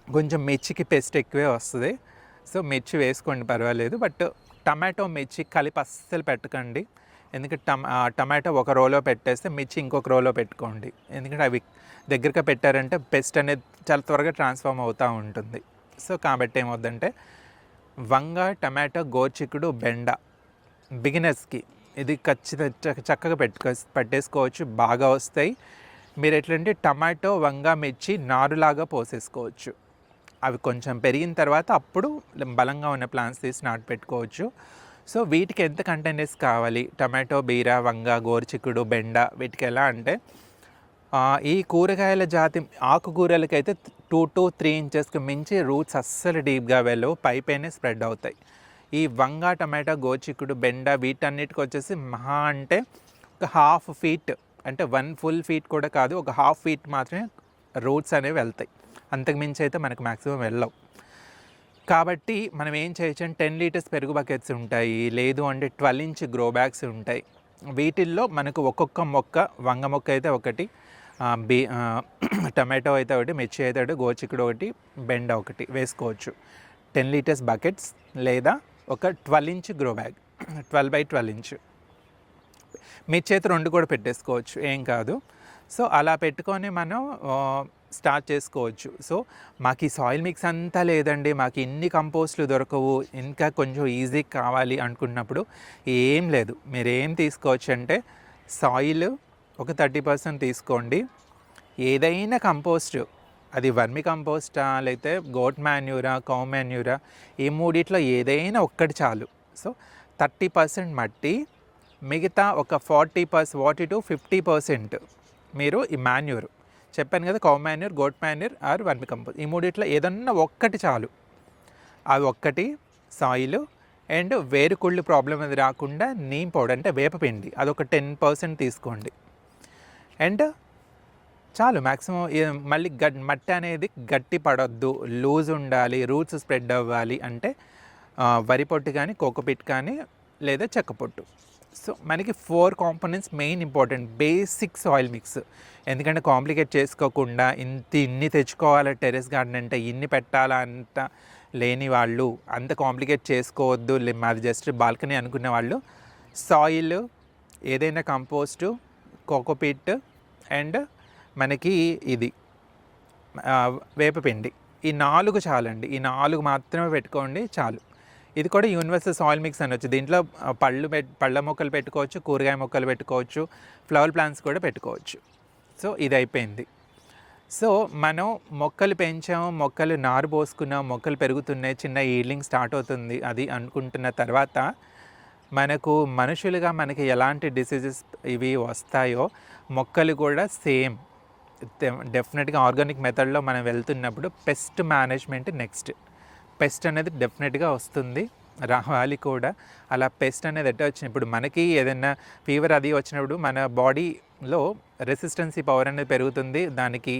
కొంచెం మిర్చికి పెస్ట్ ఎక్కువే వస్తుంది. సో మిర్చి వేసుకోండి, పర్వాలేదు. బట్ టమాటో మిర్చి కలిపి అస్సలు పెట్టకండి. ఎందుకంటే టమాటో ఒక రోలో పెట్టేస్తే మిర్చి ఇంకొక రోలో పెట్టుకోండి. ఎందుకంటే అవి దగ్గరగా పెట్టారంటే పెస్ట్ అనేది చాలా త్వరగా ట్రాన్స్ఫార్మ్ అవుతూ ఉంటుంది. సో కాబట్టి ఏమవుద్దంటే వంగ, టమాటో, గోరుచిక్కుడు, బెండ బిగినర్స్కి ఇది చక్కగా పెట్టేసుకోవచ్చు, బాగా వస్తాయి. మీరు ఎట్లంటే టమాటో, వంగ, మిర్చి నారులాగా పోసేసుకోవచ్చు. అవి కొంచెం పెరిగిన తర్వాత అప్పుడు బలంగా ఉన్న ప్లాంట్స్ తీసి నాటు పెట్టుకోవచ్చు. సో వీటికి ఎంత కంటైనర్స్ కావాలి? టమాటో, బీర, వంగ, గోరుచిక్కుడు, బెండ, వీటికి ఎలా అంటే ఈ కూరగాయల జాతి ఆకుకూరలకైతే 2 to 3 ఇంచెస్కి మించి రూట్స్ అస్సలు డీప్గా వెళ్ళవు, పైపైనే స్ప్రెడ్ అవుతాయి. ఈ వంగ, టమాటా, గోరుచిక్కుడు, బెండ వీటన్నిటికి వచ్చేసి మహా అంటే ఒక 1/2 feet, అంటే 1 full feet కూడా కాదు, ఒక 1/2 feet మాత్రమే రూట్స్ అనేవి వెళ్తాయి. అంతకుమించి అయితే మనకు మ్యాక్సిమం వెళ్ళవు. కాబట్టి మనం ఏం చేయొచ్చు అంటే 10 liters పెరుగు బకెట్స్ ఉంటాయి, లేదు అంటే 12 inch గ్రో బ్యాగ్స్ ఉంటాయి. వీటిల్లో మనకు ఒక్కొక్క మొక్క, వంగ మొక్క అయితే ఒకటి, టమాటో అయితే ఒకటి, మిర్చి అయితే ఒకటి, గోరుచిక్కుడు ఒకటి, బెండ ఒకటి వేసుకోవచ్చు. 10 liters బకెట్స్ లేదా ఒక 12 inch grow bag, 12 by 12 inch. మిర్చి అయితే 2 కూడా పెట్టేసుకోవచ్చు, ఏం కాదు. సో అలా పెట్టుకొని మనం స్టార్ట్ చేసుకోవచ్చు. సో మాకు ఈ సాయిల్ మిక్స్ అంతా లేదండి, మాకు ఇన్ని కంపోస్ట్లు దొరకవు, ఇంకా కొంచెం ఈజీ కావాలి అనుకున్నప్పుడు ఏం లేదు. మీరు ఏం తీసుకోవచ్చు అంటే సాయిల్ ఒక 30% తీసుకోండి. ఏదైనా కంపోస్ట్, అది వర్మి కంపోస్టా లేకపోతే గోట్ మాన్యూరా, కౌ మాన్యూరా, ఈ మూడిట్లో ఏదైనా ఒక్కటి చాలు. సో 30% మట్టి, మిగతా ఒక 40 to 50% మీరు ఈ మాన్యూర్ చెప్పాను కదా, cow manure, goat manure or vermicompost, ఈ మూడిట్లో ఏదన్నా ఒక్కటి చాలు. అది ఒక్కటి సాయిల్ అండ్ వేరుకుళ్ళు ప్రాబ్లం అది రాకుండా నీమ్ పౌడర్ అంటే వేపపిండి, అదొక 10% తీసుకోండి. అండ్ చాలు మ్యాక్సిమం. మళ్ళీ మట్టి అనేది గట్టి పడొద్దు, లూజ్ ఉండాలి, రూట్స్ స్ప్రెడ్ అవ్వాలి అంటే వరి పొట్టు కానీ, కోకోపీట్ కానీ లేదా చెక్క పొట్టు. సో మనకి 4 components main important, basic soil mix. ఎందుకంటే కాంప్లికేట్ చేసుకోకుండా ఇన్ని తెచ్చుకోవాలి టెర్రస్ గార్డెన్ అంటే, ఇన్ని పెట్టాలా అంత లేని వాళ్ళు, అంత కాంప్లికేట్ చేసుకోవద్దు, మాది జస్ట్ బాల్కనీ అనుకునే వాళ్ళు సాయిల్, ఏదైనా కంపోస్టు, కోకోపీట్ అండ్ మనకి ఇది వేపపిండి, ఈ 4 చాలండి. ఈ 4 మాత్రమే పెట్టుకోండి చాలు. ఇది కూడా యూనివర్సల్ సాయిల్ మిక్స్ అనొచ్చు. దీంట్లో పళ్ళ మొక్కలు పెట్టుకోవచ్చు, కూరగాయ మొక్కలు పెట్టుకోవచ్చు, ఫ్లవర్ ప్లాంట్స్ కూడా పెట్టుకోవచ్చు. సో ఇది అయిపోయింది. సో మనం మొక్కలు పెంచాము, మొక్కలు నారు పోసుకున్నాం, మొక్కలు పెరుగుతున్నాయి, చిన్న ఈల్డింగ్ స్టార్ట్ అవుతుంది అది అనుకుంటున్న తర్వాత మనకు మనుషులుగా మనకి ఎలాంటి డిసీజెస్ ఇవి వస్తాయో మొక్కలు కూడా సేమ్. డెఫినెట్గా ఆర్గానిక్ మెథడ్లో మనం వెళ్తున్నప్పుడు పెస్ట్ మేనేజ్మెంట్ నెక్స్ట్. పెస్ట్ అనేది డెఫినెట్గా వస్తుంది, రావాలి కూడా. అలా పెస్ట్ అనేది ఎట్లా వచ్చినప్పుడు, ఇప్పుడు మనకి ఏదైనా ఫీవర్ అది వచ్చినప్పుడు మన బాడీలో రెసిస్టెన్సీ పవర్ అనేది పెరుగుతుంది, దానికి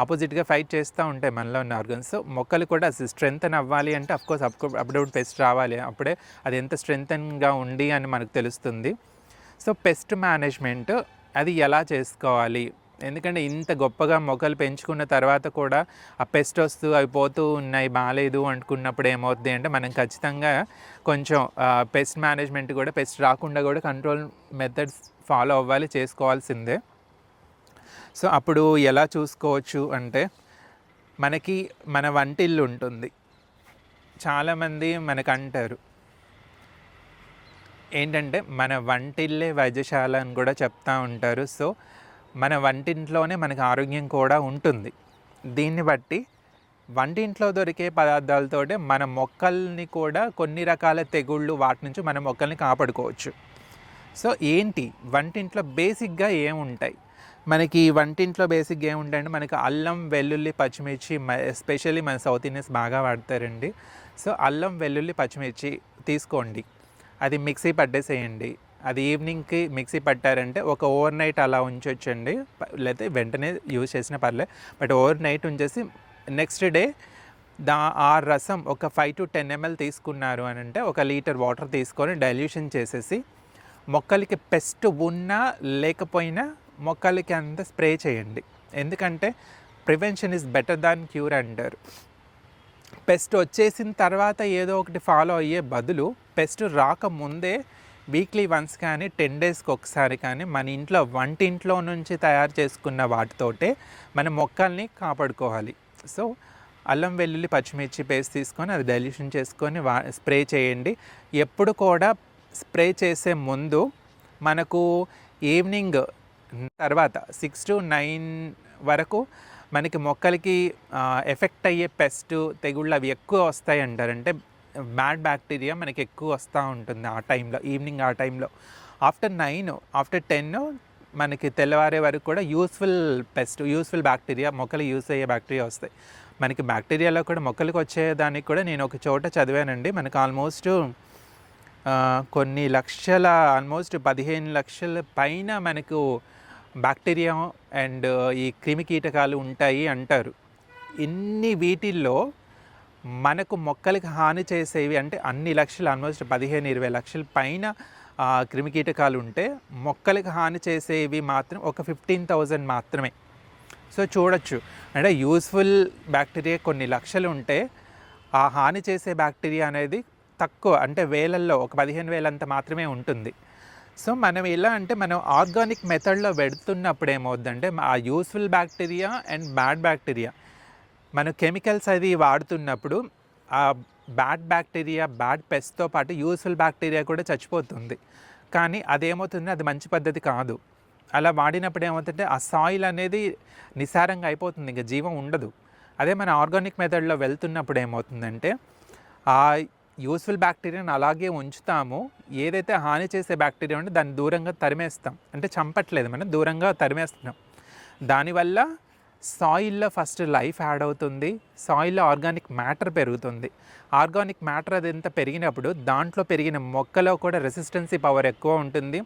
ఆపోజిట్గా ఫైట్ చేస్తూ ఉంటాయి మనలో ఉన్న ఆర్గన్స్. సో మొక్కలు కూడా స్ట్రెంగ్తన్ అవ్వాలి అంటే అఫ్కోర్స్ అప్పుడప్పుడు పెస్ట్ రావాలి, అప్పుడే అది ఎంత స్ట్రెంగ్తన్గా ఉంది అని మనకు తెలుస్తుంది. సో పెస్ట్ మేనేజ్మెంట్ అది ఎలా చేసుకోవాలి, ఎందుకంటే ఇంత గొప్పగా మొక్కలు పెంచుకున్న తర్వాత కూడా ఆ పెస్ట్ వస్తూ అవి పోతూ ఉన్నాయి, బాగాలేదు అనుకున్నప్పుడు ఏమవుతుంది అంటే మనం ఖచ్చితంగా కొంచెం పెస్ట్ మేనేజ్మెంట్ కూడా, పెస్ట్ రాకుండా కూడా కంట్రోల్ మెథడ్స్ ఫాలో అవ్వాలి, చేసుకోవాల్సిందే. సో అప్పుడు ఎలా చూసుకోవచ్చు అంటే, మనకి మన వంటిల్లు ఉంటుంది. చాలామంది మనకు అంటారు ఏంటంటే మన వంటిల్లే వైద్యశాల అని కూడా చెప్తూ ఉంటారు. సో మన వంటింట్లోనే మనకు ఆరోగ్యం కూడా ఉంటుంది. దీన్ని బట్టి వంటింట్లో దొరికే పదార్థాలతోటే మన మొక్కల్ని కూడా కొన్ని రకాల తెగుళ్ళు వాటి నుంచి మన మొక్కల్ని కాపాడుకోవచ్చు. సో ఏంటి వంటింట్లో బేసిక్గా ఏముంటాయి, మనకి వంటింట్లో బేసిక్గా ఏముంటాయంటే మనకి అల్లం, వెల్లుల్లి, పచ్చిమిర్చి, ఎస్పెషల్లీ మన సౌత్ ఇండియన్స్ బాగా వాడతారండి. సో అల్లం, వెల్లుల్లి, పచ్చిమిర్చి తీసుకోండి, అది మిక్సీ పట్టేసేయండి. అది ఈవినింగ్కి మిక్సీ పట్టారంటే ఒక ఓవర్ నైట్ అలా ఉంచొచ్చండి, లేకపోతే వెంటనే యూజ్ చేసినా పర్లేదు, బట్ ఓవర్ నైట్ ఉంచేసి నెక్స్ట్ డే ఆ రసం ఒక 5 to 10 ml తీసుకున్నారు అని అంటే 1 లీటర్ వాటర్ తీసుకొని డైల్యూషన్ చేసేసి మొక్కలకి పెస్ట్ ఉన్నా లేకపోయినా మొక్కలకి అంతా స్ప్రే చేయండి. ఎందుకంటే prevention is better than cure అంటారు. పెస్ట్ వచ్చేసిన తర్వాత ఏదో ఒకటి ఫాలో అయ్యే బదులు పెస్ట్ రాకముందే వీక్లీ వన్స్ కానీ 10 daysకి ఒకసారి కానీ మన ఇంట్లో వంటింట్లో నుంచి తయారు చేసుకున్న వాటితోటే మన మొక్కల్ని కాపాడుకోవాలి. సో అల్లం, వెల్లుల్లి, పచ్చిమిర్చి పేస్ట్ తీసుకొని అది డైల్యూషన్ చేసుకొని స్ప్రే చేయండి. ఎప్పుడు కూడా స్ప్రే చేసే ముందు మనకు ఈవినింగ్ తర్వాత 6 to 9 వరకు మనకి మొక్కలకి ఎఫెక్ట్ అయ్యే పెస్ట్, తెగుళ్ళు అవి ఎక్కువ వస్తాయి అంటారు. అంటే బ్యాడ్ బ్యాక్టీరియా మనకి ఎక్కువ వస్తూ ఉంటుంది ఆ టైంలో, ఈవినింగ్ ఆ టైంలో. ఆఫ్టర్ 9, ఆఫ్టర్ 10 మనకి తెల్లవారే వరకు కూడా యూస్ఫుల్ పెస్ట్, యూస్ఫుల్ బ్యాక్టీరియా, మొక్కలు యూస్ అయ్యే బ్యాక్టీరియా వస్తాయి. మనకి బ్యాక్టీరియాలో కూడా మొక్కలకు వచ్చేదానికి కూడా నేను ఒక చోట చదివానండి, మనకు ఆల్మోస్ట్ కొన్ని లక్షల, ఆల్మోస్ట్ 15 లక్షల పైన మనకు బ్యాక్టీరియా అండ్ ఈ క్రిమి కీటకాలు ఉంటాయి అంటారు. ఇన్ని వీటిల్లో మనకు మొక్కలకి హాని చేసేవి అంటే అన్ని లక్షలు, ఆల్మోస్ట్ 15-20 లక్షల పైన క్రిమి కీటకాలు ఉంటే మొక్కలకి హాని చేసేవి మాత్రం ఒక 15,000 మాత్రమే. సో చూడొచ్చు, అంటే యూస్ఫుల్ బ్యాక్టీరియా కొన్ని లక్షలు ఉంటే ఆ హాని చేసే బ్యాక్టీరియా అనేది తక్కువ, అంటే వేలల్లో ఒక 15,000 అంత మాత్రమే ఉంటుంది. సో మనం ఎలా అంటే మనం ఆర్గానిక్ మెథడ్లో పెడుతున్నప్పుడు ఏమవుద్దంటే ఆ useful bacteria and bad bacteria, మనం కెమికల్స్ అది వాడుతున్నప్పుడు ఆ బ్యాడ్ బ్యాక్టీరియా, బ్యాడ్ పెస్ట్తో పాటు యూస్ఫుల్ బ్యాక్టీరియా కూడా చచ్చిపోతుంది. కానీ అదేమవుతుంది, అది మంచి పద్ధతి కాదు. అలా వాడినప్పుడు ఏమవుతుందంటే ఆ సాయిల్ అనేది నిస్సారంగా అయిపోతుంది, ఇంకా జీవం ఉండదు. అదే మన ఆర్గానిక్ మెథడ్లో వెళ్తున్నప్పుడు ఏమవుతుందంటే ఆ యూస్ఫుల్ బ్యాక్టీరియాని అలాగే ఉంచుతాము, ఏదైతే హాని చేసే బ్యాక్టీరియా ఉంటే దాన్ని దూరంగా తరిమేస్తాం, అంటే చంపట్లేదు, మనం దూరంగా తరిమేస్తున్నాం. దానివల్ల సాయిల్లో ఫస్ట్ లైఫ్ యాడ్ అవుతుంది, సాయిల్లో ఆర్గానిక్ మ్యాటర్ పెరుగుతుంది. ఆర్గానిక్ మ్యాటర్ అది ఎంత పెరిగినప్పుడు దాంట్లో పెరిగిన మొక్కలో కూడా రెసిస్టెన్సీ పవర్ ఎక్కువ ఉంటుంది.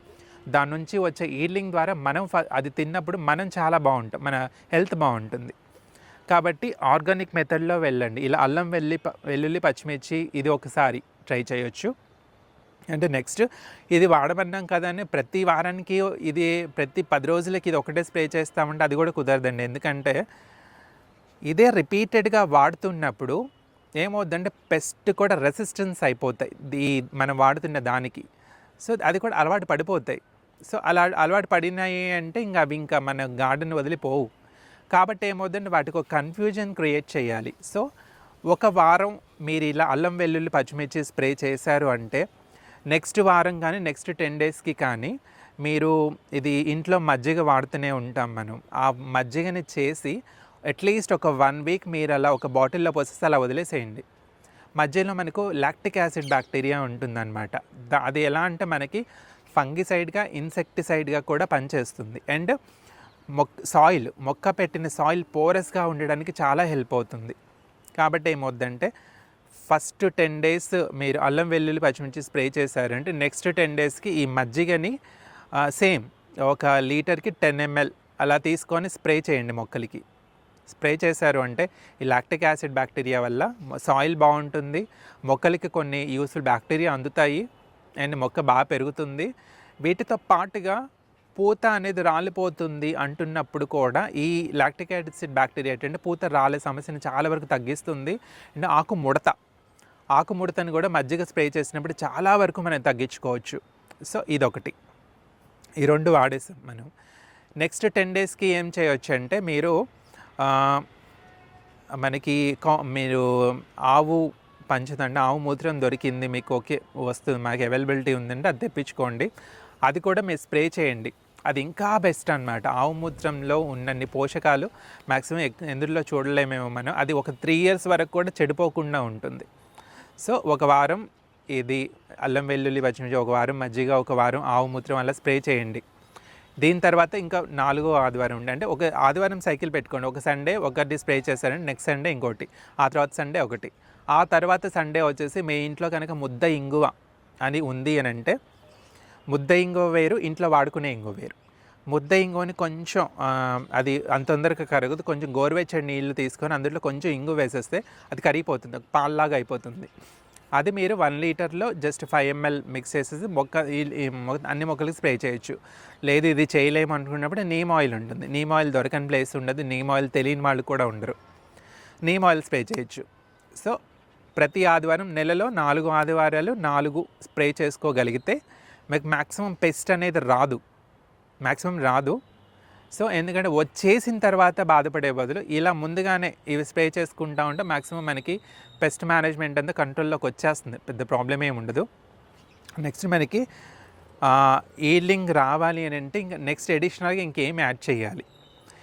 దాని నుంచి వచ్చే ఈల్డింగ్ ద్వారా మనం అది తిన్నప్పుడు మనం చాలా బాగుంటాం, మన హెల్త్ బాగుంటుంది. కాబట్టి ఆర్గానిక్ మెథడ్లో వెళ్ళండి. ఇలా అల్లం వెల్లుల్లి పచ్చిమిర్చి ఇది ఒకసారి ట్రై చేయొచ్చు. అంటే నెక్స్ట్ ఇది వాడమన్నాం కదా అని ప్రతి వారానికి ఇది ప్రతి 10 రోజులకి ఇది ఒకటే స్ప్రే చేస్తామంటే అది కూడా కుదరదండి. ఎందుకంటే ఇదే రిపీటెడ్గా వాడుతున్నప్పుడు ఏమవుద్దంటే పెస్ట్ కూడా రెసిస్టెన్స్ అయిపోతాయి మనం వాడుతున్న దానికి. సో అది కూడా అలవాటు పడిపోతాయి. సో అలా అలవాటు పడినాయి అంటే అవి ఇంకా మన గార్డెన్ వదిలిపోవు. కాబట్టి ఏమవుద్దంటే వాటికి ఒక కన్ఫ్యూజన్ క్రియేట్ చేయాలి. సో ఒక వారం మీరు ఇలా అల్లం వెల్లుల్లి పచ్చిమిర్చి స్ప్రే చేశారు అంటే నెక్స్ట్ వారం కానీ నెక్స్ట్ 10 డేస్కి కానీ మీరు ఇది ఇంట్లో మజ్జిగ వాడుతూనే ఉంటాం మనం. ఆ మజ్జిగని చేసి అట్లీస్ట్ ఒక 1 వీక్ మీరు అలా ఒక బాటిల్లో పోసేసి అలా వదిలేసేయండి. మధ్యలో మనకు లాక్టిక్ యాసిడ్ బ్యాక్టీరియా ఉంటుందన్నమాట. అది ఎలా అంటే మనకి ఫంగిసైడ్గా ఇన్సెక్టిసైడ్గా కూడా పనిచేస్తుంది. అండ్ మొక్క పెట్టిన సాయిల్ పోరస్గా ఉండడానికి చాలా హెల్ప్ అవుతుంది. కాబట్టి ఏమవుద్దంటే ఫస్ట్ 10 డేస్ మీరు అల్లం వెల్లుల్లి పచ్చిమిర్చి స్ప్రే చేశారంటే నెక్స్ట్ 10 డేస్కి ఈ మజ్జిగని సేమ్ ఒక లీటర్కి 10 ml అలా తీసుకొని స్ప్రే చేయండి మొక్కలకి. స్ప్రే చేశారు అంటే ఈ లాక్టిక్ యాసిడ్ బ్యాక్టీరియా వల్ల సాయిల్ బాగుంటుంది, మొక్కలకి కొన్ని యూస్ఫుల్ బ్యాక్టీరియా అందుతాయి అండ్ మొక్క బాగా పెరుగుతుంది. వీటితో పాటుగా పూత అనేది రాలిపోతుంది అంటున్నప్పుడు కూడా ఈ లాక్టిక్ యాసిడ్ బ్యాక్టీరియా ఏంటంటే పూత రాలే సమస్యను చాలా వరకు తగ్గిస్తుంది. అండ్ ఆకుముడతను కూడా మజ్జిగ స్ప్రే చేసినప్పుడు చాలా వరకు మనం తగ్గించుకోవచ్చు. సో ఇదొకటి, ఈ 2 వాడేసాం మనం. నెక్స్ట్ 10 డేస్కి ఏం చేయొచ్చు అంటే మీరు మీరు ఆవు పంచదండి, ఆవు మూత్రం దొరికింది మీకు, ఓకే వస్తుంది మాకు అవైలబిలిటీ ఉందంటే అది తెప్పించుకోండి. అది కూడా మీరు స్ప్రే చేయండి. అది ఇంకా బెస్ట్ అనమాట. ఆవు మూత్రంలో ఉన్నన్ని పోషకాలు మ్యాక్సిమం ఎందులో చూడలేమేమో మనం. అది ఒక 3 years వరకు కూడా చెడిపోకుండా ఉంటుంది. సో ఒక వారం ఇది అల్లం వెల్లుల్లి పచ్చిమిర్చి, ఒక వారం మజ్జిగ, ఒక వారం ఆవు మూత్రం అలా స్ప్రే చేయండి. దీని తర్వాత ఇంకా 4వ ఆదివారం ఉండి అంటే ఒక ఆదివారం సైకిల్ పెట్టుకోండి. ఒక సండే ఒకటి స్ప్రే చేశారంటే నెక్స్ట్ సండే ఇంకోటి, ఆ తర్వాత సండే ఒకటి, ఆ తర్వాత సండే వచ్చేసి మీ ఇంట్లో కనుక ముద్ద ఇంగువ అని ఉంది అని అంటే ముద్ద ఇంగువ వేరు, ఇంట్లో వాడుకునే ఇంగువ వేరు. ముద్ద ఇంగువని కొంచెం అది అంత తొందరగా కరగదు, కొంచెం గోరువెచ్చని నీళ్ళు తీసుకొని అందులో కొంచెం ఇంగువ వేసేస్తే అది కరిగిపోతుంది, పాల్లాగా అయిపోతుంది. అది మీరు 1 లీటర్లో జస్ట్ 5 ml మిక్స్ చేసేసి అన్ని మొక్కలకి స్ప్రే చేయొచ్చు. లేదు ఇది చేయలేము అనుకున్నప్పుడు నీమ్ ఆయిల్ ఉంటుంది. నీమ్ ఆయిల్ దొరకని ప్లేస్ ఉండదు, నీమ్ ఆయిల్ తెలియని వాళ్ళు కూడా ఉండరు, నీమ్ ఆయిల్ స్ప్రే చేయొచ్చు. సో ప్రతి ఆదివారం నెలలో 4 ఆదివారాలు 4 స్ప్రే చేసుకోగలిగితే మీకు మ్యాక్సిమం పెస్ట్ అనేది రాదు. సో ఎందుకంటే వచ్చేసిన తర్వాత బాధపడే బదులు ఇలా ముందుగానే ఇవి స్ప్రే చేసుకుంటా ఉంటే మ్యాక్సిమం మనకి పెస్ట్ మేనేజ్మెంట్ అంతా కంట్రోల్లోకి వచ్చేస్తుంది, పెద్ద ప్రాబ్లం ఏమి ఉండదు. నెక్స్ట్ మనకి ఈల్డింగ్ రావాలి అని అంటే ఇంకా నెక్స్ట్ ఎడిషనల్గా ఇంకేం యాడ్ చేయాలి.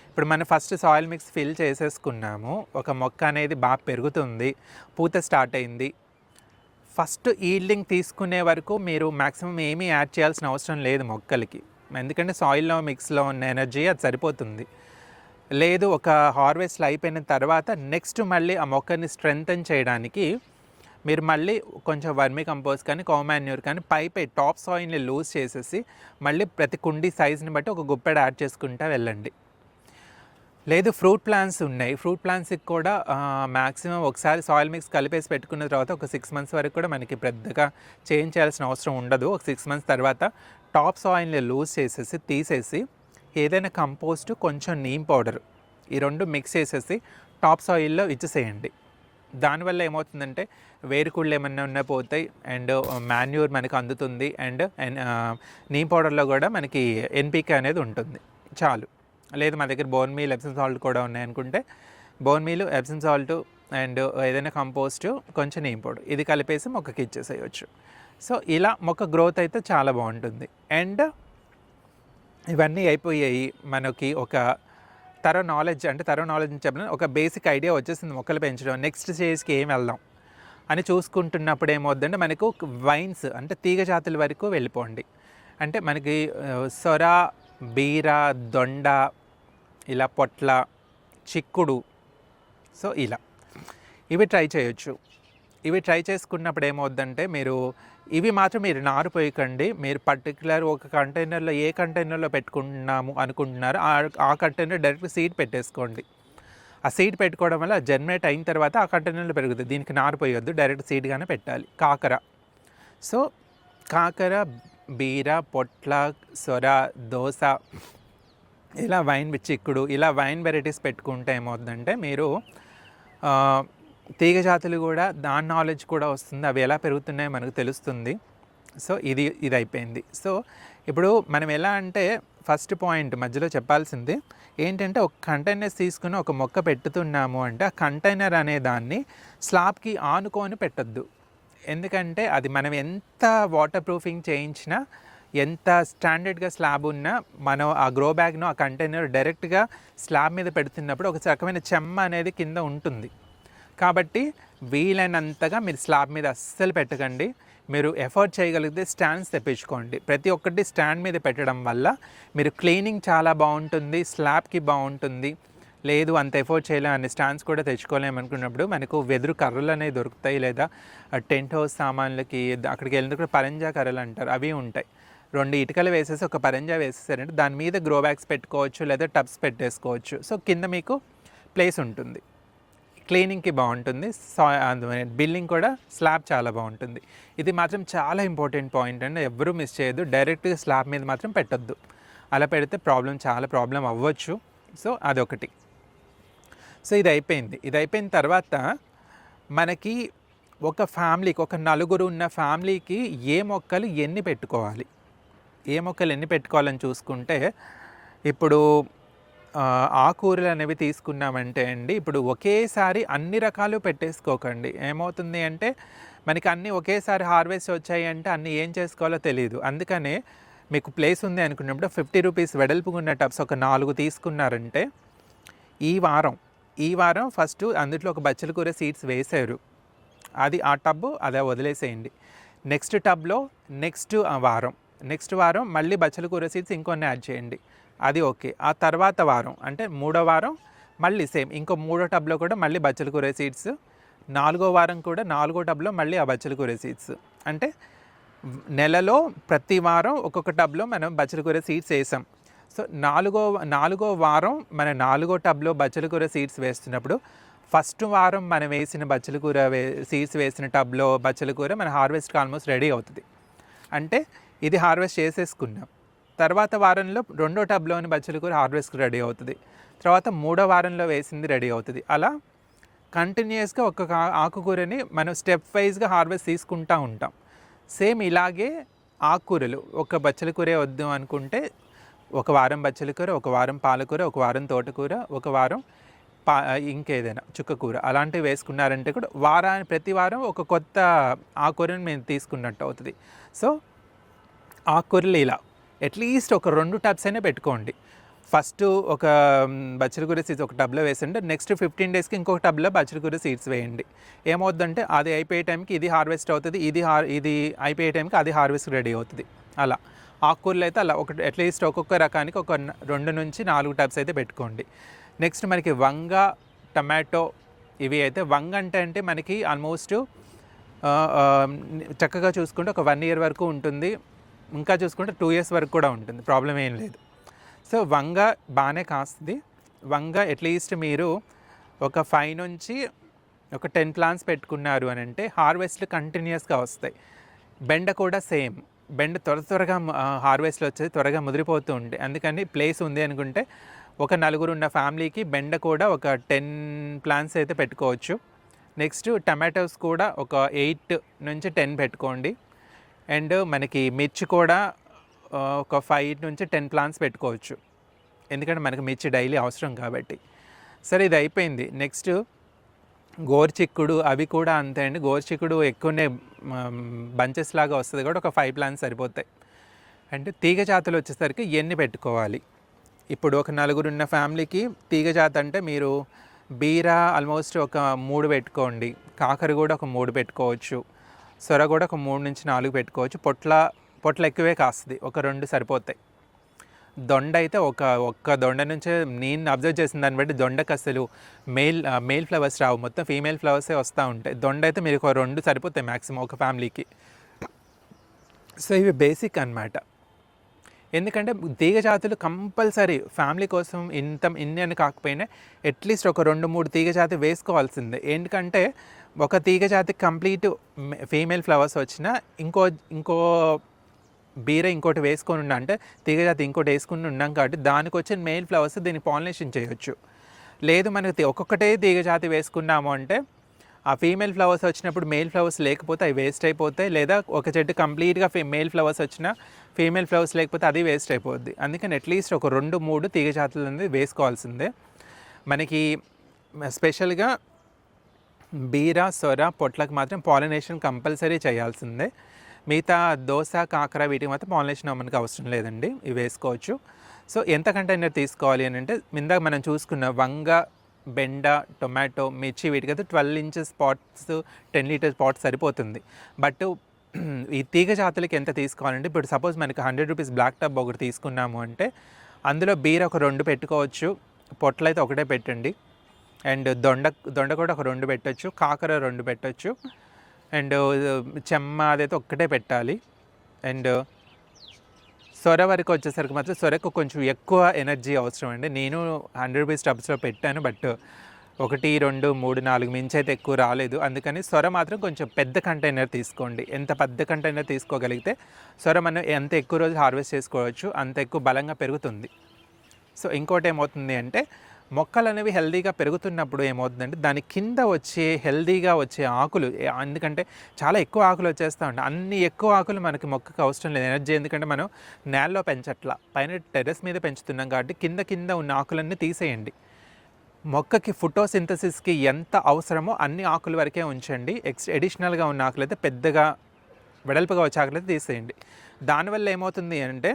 ఇప్పుడు మనం ఫస్ట్ సాయిల్ మిక్స్ ఫిల్ చేసేసుకున్నాము, ఒక మొక్క అనేది బాగా పెరుగుతుంది, పూత స్టార్ట్ అయింది. ఫస్ట్ ఈల్డింగ్ తీసుకునే వరకు మీరు మ్యాక్సిమం ఏమీ యాడ్ చేయాల్సిన అవసరం లేదు మొక్కలకి, ఎందుకంటే సాయిల్లో మిక్స్లో ఉన్న ఎనర్జీ అది సరిపోతుంది. లేదు ఒక హార్వెస్ట్లు అయిపోయిన తర్వాత నెక్స్ట్ మళ్ళీ ఆ మొక్కని స్ట్రెంగ్తన్ చేయడానికి మీరు మళ్ళీ కొంచెం వర్మీ కంపోస్ట్ కానీ కోమాన్యూర్ కానీ పైపై టాప్ సాయిల్ని లూజ్ చేసేసి మళ్ళీ ప్రతి కుండీ సైజుని బట్టి ఒక గుప్పెడ యాడ్ చేసుకుంటూ వెళ్ళండి. లేదు ఫ్రూట్ ప్లాంట్స్ ఉన్నాయి, ఫ్రూట్ ప్లాంట్స్కి కూడా మ్యాక్సిమం ఒకసారి సాయిల్ మిక్స్ కలిపేసి పెట్టుకున్న తర్వాత ఒక 6 months వరకు కూడా మనకి పెద్దగా చేంజ్ చేయాల్సిన అవసరం ఉండదు. ఒక 6 months తర్వాత టాప్ సాయిల్ని లూజ్ చేసేసి తీసేసి ఏదైనా కంపోస్ట్ కొంచెం నీమ్ పౌడర్ ఈ 2 మిక్స్ చేసేసి టాప్ సాయిల్లో ఇచ్చేసేయండి. దానివల్ల ఏమవుతుందంటే వేరుకుళ్ళు ఏమన్నా ఉన్నా పోతాయి అండ్ మాన్యూర్ మనకు అందుతుంది అండ్ నీమ్ పౌడర్లో కూడా మనకి ఎన్పికే అనేది ఉంటుంది, చాలు. లేదు మా దగ్గర బోన్ మీల్ ఎప్సమ్ సాల్ట్ కూడా ఉన్నాయనుకుంటే bone meal Epsom salt and ఏదైనా కంపోస్ట్ కొంచెం నీమ్ పౌడర్ ఇది కలిపేసి మొక్కకి ఇచ్చేసేయచ్చు. సో ఇలా మొక్క గ్రోత్ అయితే చాలా బాగుంటుంది. అండ్ ఇవన్నీ అయిపోయాయి, మనకి ఒక తరో నాలెడ్జ్ చెప్పిన ఒక బేసిక్ ఐడియా వచ్చేసింది మొక్కలు పెంచడం. నెక్స్ట్ స్టేజ్కి ఏం వెళ్దాం అని చూసుకుంటున్నప్పుడు ఏమవుద్దంటే మనకు వైన్స్ అంటే తీగ జాతుల వరకు వెళ్ళిపోండి. అంటే మనకి సొర, బీర, దొండ, ఇలా పొట్ల, చిక్కుడు, సో ఇలా ఇవి ట్రై చేయొచ్చు. ఇవి ట్రై చేసుకున్నప్పుడు ఏమవుద్దంటే ఇవి మాత్రం మీరు నారు పోయకండి. మీరు పర్టికులర్ ఒక కంటైనర్లో ఏ కంటైనర్లో పెట్టుకుంటున్నాము అనుకుంటున్నారో ఆ కంటైనర్ డైరెక్ట్ సీడ్ పెట్టేసుకోండి. ఆ సీడ్ పెట్టుకోవడం వల్ల జర్మినేట్ అయిన తర్వాత ఆ కంటైనర్లో పెరుగుతుంది. దీనికి నారు పోయొద్దు, డైరెక్ట్ సీడ్గానే పెట్టాలి. కాకర, సో కాకర, బీర, పొట్ల, సొర, దోస, ఇలా చిక్కుడు, ఇలా వైన్ వెరైటీస్ పెట్టుకుంటే ఏమవుతుందంటే మీరు తీగ జాతులు కూడా దాని నాలెడ్జ్ కూడా వస్తుంది, అవి ఎలా పెరుగుతున్నాయో మనకు తెలుస్తుంది. సో ఇది అయిపోయింది. సో ఇప్పుడు మనం ఎలా అంటే ఫస్ట్ పాయింట్ మధ్యలో చెప్పాల్సింది ఏంటంటే, ఒక కంటైనర్స్ తీసుకుని ఒక మొక్క పెట్టుతున్నాము అంటే ఆ కంటైనర్ అనే దాన్ని స్లాబ్కి ఆనుకొని పెట్టద్దు. ఎందుకంటే అది మనం ఎంత వాటర్ ప్రూఫింగ్ చేయించినా, ఎంత స్టాండర్డ్గా స్లాబ్ ఉన్నా, మనం ఆ గ్రో బ్యాగ్ను ఆ కంటైనర్ డైరెక్ట్గా స్లాబ్ మీద పెడుతున్నప్పుడు ఒక రకమైన చెమ్మ అనేది కింద ఉంటుంది. కాబట్టి వీలైనంతగా మీరు స్లాబ్ మీద అస్సలు పెట్టకండి. మీరు ఎఫర్ట్ చేయగలిగితే స్టాండ్స్ తెప్పించుకోండి. ప్రతి ఒక్కటి స్టాండ్ మీద పెట్టడం వల్ల మీరు క్లీనింగ్ చాలా బాగుంటుంది, స్లాబ్కి బాగుంటుంది. లేదు అంత ఎఫర్ట్ చేయలేము, అన్ని స్టాండ్స్ కూడా తెచ్చుకోలేము అనుకున్నప్పుడు మనకు వెదురు కర్రలు అనేవి దొరుకుతాయి, లేదా టెంట్ హౌస్ సామాన్లకి అక్కడికి వెళ్ళినప్పుడు పరంజా కర్రలు అంటారు, అవి ఉంటాయి. 2 ఇటుకలు వేసేసి ఒక పరంజా వేసేసారంటే దాని మీద గ్రో బ్యాగ్స్ పెట్టుకోవచ్చు, లేదా టబ్స్ పెట్టేసుకోవచ్చు. సో కింద మీకు ప్లేస్ ఉంటుంది, క్లీనింగ్కి బాగుంటుంది, బిల్డింగ్ కూడా స్లాబ్ చాలా బాగుంటుంది. ఇది మాత్రం చాలా ఇంపార్టెంట్ పాయింట్ అండి, ఎవరూ మిస్ చేయొద్దు. డైరెక్ట్గా స్లాబ్ మీద మాత్రం పెట్టొద్దు, అలా పెడితే చాలా ప్రాబ్లం అవ్వచ్చు. సో అదొకటి. సో ఇది అయిపోయిన తర్వాత మనకి ఒక ఫ్యామిలీకి, ఒక నలుగురు ఉన్న ఫ్యామిలీకి ఏ మొక్కలు ఎన్ని పెట్టుకోవాలని చూసుకుంటే, ఇప్పుడు ఆకుకూరలు అనేవి తీసుకున్నామంటే అండి, ఇప్పుడు ఒకేసారి అన్ని రకాలు పెట్టేసుకోకండి. ఏమవుతుంది అంటే మనకి అన్నీ ఒకేసారి హార్వెస్ట్ వచ్చాయి అంటే అన్నీ ఏం చేసుకోవాలో తెలియదు. అందుకనే మీకు ప్లేస్ ఉంది అనుకున్నప్పుడు 50 రూపీస్ వెడల్పుకున్న టబ్స్ ఒక 4 తీసుకున్నారంటే ఈ వారం ఫస్ట్ అందులో ఒక బచ్చల కూర సీడ్స్ వేసారు, అది ఆ టబ్బు అదే వదిలేసేయండి. నెక్స్ట్ టబ్లో నెక్స్ట్ వారం మళ్ళీ బచ్చల కూర సీడ్స్ ఇంకొన్ని యాడ్ చేయండి, అది ఓకే. ఆ తర్వాత వారం అంటే 3వ వారం మళ్ళీ సేమ్ ఇంకో 3వ టబ్లో కూడా మళ్ళీ బచ్చల కూర సీడ్స్, 4వ వారం కూడా 4వ టబ్లో మళ్ళీ ఆ బచ్చల కూర సీడ్స్. అంటే నెలలో ప్రతి వారం ఒక్కొక్క టబ్లో మనం బచ్చల కూర సీడ్స్ వేసాం. సో నాలుగో వారం మన 4వ టబ్లో బచ్చల కూర సీడ్స్ వేస్తున్నప్పుడు ఫస్ట్ వారం మనం వేసిన బచ్చల కూర సీడ్స్ వేసిన టబ్లో బచ్చల కూర మన హార్వెస్ట్కి ఆల్మోస్ట్ రెడీ అవుతుంది. అంటే ఇది హార్వెస్ట్ చేసేసుకున్నాం. తర్వాత వారంలో 2వ టబ్లోని బచ్చల కూర హార్వెస్ట్కి రెడీ అవుతుంది, తర్వాత 3వ వారంలో వేసింది రెడీ అవుతుంది. అలా కంటిన్యూస్గా ఒక్కొక్క ఆకుకూరని మనం స్టెప్ వైజ్గా హార్వెస్ట్ తీసుకుంటూ ఉంటాం. సేమ్ ఇలాగే ఆకుకూరలు, ఒక బచ్చల కూరే వద్దు అనుకుంటే ఒక వారం బచ్చల కూర, ఒక వారం పాలకూర, ఒక వారం తోటకూర, ఒక వారం ఇంకేదైనా చుక్కకూర అలాంటివి వేసుకున్నారంటే కూడా ప్రతి వారం ఒక కొత్త ఆకుకూరని మేము తీసుకున్నట్టు అవుతుంది. సో ఆకుకూరలు ఇలా అట్లీస్ట్ ఒక 2 టబ్స్ అయినా పెట్టుకోండి. ఫస్ట్ ఒక బచ్చల కూర సీడ్స్ ఒక టబ్లో వేసండి, నెక్స్ట్ 15 డేస్కి ఇంకొక టబ్లో బచ్చల కూర సీడ్స్ వేయండి. ఏమవుతుందంటే అది అయిపోయే టైంకి ఇది హార్వెస్ట్ అవుతుంది, ఇది అయిపోయే టైంకి అది హార్వెస్ట్ రెడీ అవుతుంది. అలా ఆకుకూరలు అయితే అలా అట్లీస్ట్ ఒక్కొక్క రకానికి ఒక 2 నుంచి 4 టబ్స్ అయితే పెట్టుకోండి. నెక్స్ట్ మనకి వంగ, టమాటో ఇవి అయితే, వంగ అంటే మనకి ఆల్మోస్ట్ చక్కగా చూసుకుంటే ఒక 1 year వరకు ఉంటుంది, ఇంకా చూసుకుంటే 2 years వరకు కూడా ఉంటుంది, ప్రాబ్లం ఏం లేదు. సో వంగ బాగానే కాస్తుంది. వంగ అట్లీస్ట్ మీరు ఒక 5 నుంచి ఒక 10 ప్లాంట్స్ పెట్టుకున్నారు అని అంటే హార్వెస్ట్లు కంటిన్యూస్గా వస్తాయి. బెండ కూడా సేమ్, బెండ త్వరగా హార్వెస్ట్లు వచ్చేది, త్వరగా ముదిరిపోతూ ఉంటాయి. అందుకని ప్లేస్ ఉంది అనుకుంటే ఒక 4 ఉన్న ఫ్యామిలీకి బెండ కూడా ఒక 10 ప్లాంట్స్ అయితే పెట్టుకోవచ్చు. నెక్స్ట్ టమాటోస్ కూడా ఒక 8 నుంచి 10 పెట్టుకోండి. అండ్ మనకి మిర్చి కూడా ఒక 5 నుంచి 10 ప్లాంట్స్ పెట్టుకోవచ్చు, ఎందుకంటే మనకి మిర్చి డైలీ అవసరం కాబట్టి. సరే ఇది అయిపోయింది. నెక్స్ట్ గోరుచిక్కుడు, అవి కూడా అంతే అండి. గోరుచిక్కుడు ఎక్కువనే బంచెస్ లాగా వస్తుంది కూడా, ఒక 5 ప్లాంట్స్ సరిపోతాయి. అంటే తీగ జాతులు వచ్చేసరికి ఎన్ని పెట్టుకోవాలి? ఇప్పుడు ఒక 4 ఉన్న ఫ్యామిలీకి తీగ జాతి అంటే మీరు బీర ఆల్మోస్ట్ ఒక 3 పెట్టుకోండి, కాకర కూడా ఒక 3 పెట్టుకోవచ్చు, సొర కూడా ఒక 3 నుంచి 4 పెట్టుకోవచ్చు. పొట్ల ఎక్కువే కాస్తుంది, ఒక 2 సరిపోతాయి. దొండ అయితే ఒక్క దొండ నుంచే నేను అబ్జర్వ్ చేసిన దాన్ని బట్టి దొండకు అసలు మేల్ ఫ్లవర్స్ రావు, మొత్తం ఫీమేల్ ఫ్లవర్సే వస్తూ ఉంటాయి. దొండ అయితే మీరు ఒక 2 సరిపోతాయి మ్యాక్సిమం ఒక ఫ్యామిలీకి. సో ఇవి బేసిక్ అన్నమాట. ఎందుకంటే తీగ జాతులు కంపల్సరీ ఫ్యామిలీ కోసం ఇన్ని అని కాకపోయినా అట్లీస్ట్ ఒక 2-3 తీగ జాతి వేసుకోవాల్సిందే. ఎందుకంటే ఒక తీగ జాతికి కంప్లీట్ ఫీమేల్ ఫ్లవర్స్ వచ్చినా ఇంకో బీర ఇంకోటి వేసుకొని ఉన్నా అంటే తీగ జాతి ఇంకోటి వేసుకుని ఉన్నాం కాబట్టి దానికి వచ్చిన మేల్ ఫ్లవర్స్ దీన్ని పాలినేషన్ చేయొచ్చు. లేదు మనకి ఒక్కొక్కటే తీగ జాతి వేసుకున్నాము అంటే ఆ ఫీమేల్ ఫ్లవర్స్ వచ్చినప్పుడు మేల్ ఫ్లవర్స్ లేకపోతే అవి వేస్ట్ అయిపోతాయి. లేదా ఒక చెట్టు కంప్లీట్గా మేల్ ఫ్లవర్స్ వచ్చినా ఫీమేల్ ఫ్లవర్స్ లేకపోతే అది వేస్ట్ అయిపోద్ది. అందుకని అట్లీస్ట్ ఒక 2-3 తీగ జాతులు అనేది వేసుకోవాల్సిందే. మనకి స్పెషల్గా బీర, సొర, పొట్లకు మాత్రం పాలినేషన్ కంపల్సరీ చేయాల్సిందే. మిగతా దోస, కాకర వీటికి మాత్రం పాలినేషన్ మనకు అవసరం లేదండి, ఇవి వేసుకోవచ్చు. సో ఎంత కంటైనర్ తీసుకోవాలి అని అంటే ఇందాక మనం చూసుకున్న వంగ, బెండ, టొమాటో, మిర్చి వీటికైతే 12 ఇంచెస్ పాట్స్ 10 లీటర్స్ పాట్స్ సరిపోతుంది. బట్ ఈ తీగ జాతులకి ఎంత తీసుకోవాలంటే ఇప్పుడు సపోజ్ మనకి 100 రూపీస్ బ్లాక్ టబ్ ఒకటి తీసుకున్నాము అంటే అందులో బీర ఒక 2 పెట్టుకోవచ్చు, పొట్లు అయితే ఒకటే పెట్టండి. అండ్ దొండ కూడా ఒక 2 పెట్టచ్చు, కాకర 2 పెట్టచ్చు. అండ్ చెమ్మ అదైతే ఒక్కటే పెట్టాలి. అండ్ సొర వరకు వచ్చేసరికి మాత్రం సొరకు కొంచెం ఎక్కువ ఎనర్జీ అవసరం అండి. నేను 100 రూపీస్ టబ్స్లో పెట్టాను, బట్ 1, 2, 3, 4 మించి అయితే ఎక్కువ రాలేదు. అందుకని సొర మాత్రం కొంచెం పెద్ద కంటైనర్ తీసుకోండి. ఎంత పెద్ద కంటైనర్ తీసుకోగలిగితే సొర మనం ఎంత ఎక్కువ రోజు హార్వెస్ట్ చేసుకోవచ్చు, అంత ఎక్కువ బలంగా పెరుగుతుంది. సో ఇంకోటి ఏమవుతుంది అంటే మొక్కలు అనేవి హెల్దీగా పెరుగుతున్నప్పుడు ఏమవుతుందంటే దాని కింద వచ్చే హెల్దీగా వచ్చే ఆకులు, ఎందుకంటే చాలా ఎక్కువ ఆకులు వచ్చేస్తూ ఉంటాయి. అన్ని ఎక్కువ ఆకులు మనకి మొక్కకు అవసరం లేదు ఎనర్జీ, ఎందుకంటే మనం నేలలో పెంచట్లా, పైన టెర్రస్ మీద పెంచుతున్నాం కాబట్టి కింద ఉన్న ఆకులన్నీ తీసేయండి. మొక్కకి ఫోటోసింథసిస్కి ఎంత అవసరమో అన్ని ఆకుల వరకే ఉంచండి. ఎడిషనల్గా ఉన్న ఆకులు అయితే పెద్దగా వెడల్పుగా వచ్చే ఆకులు అయితే తీసేయండి. దానివల్ల ఏమవుతుంది అంటే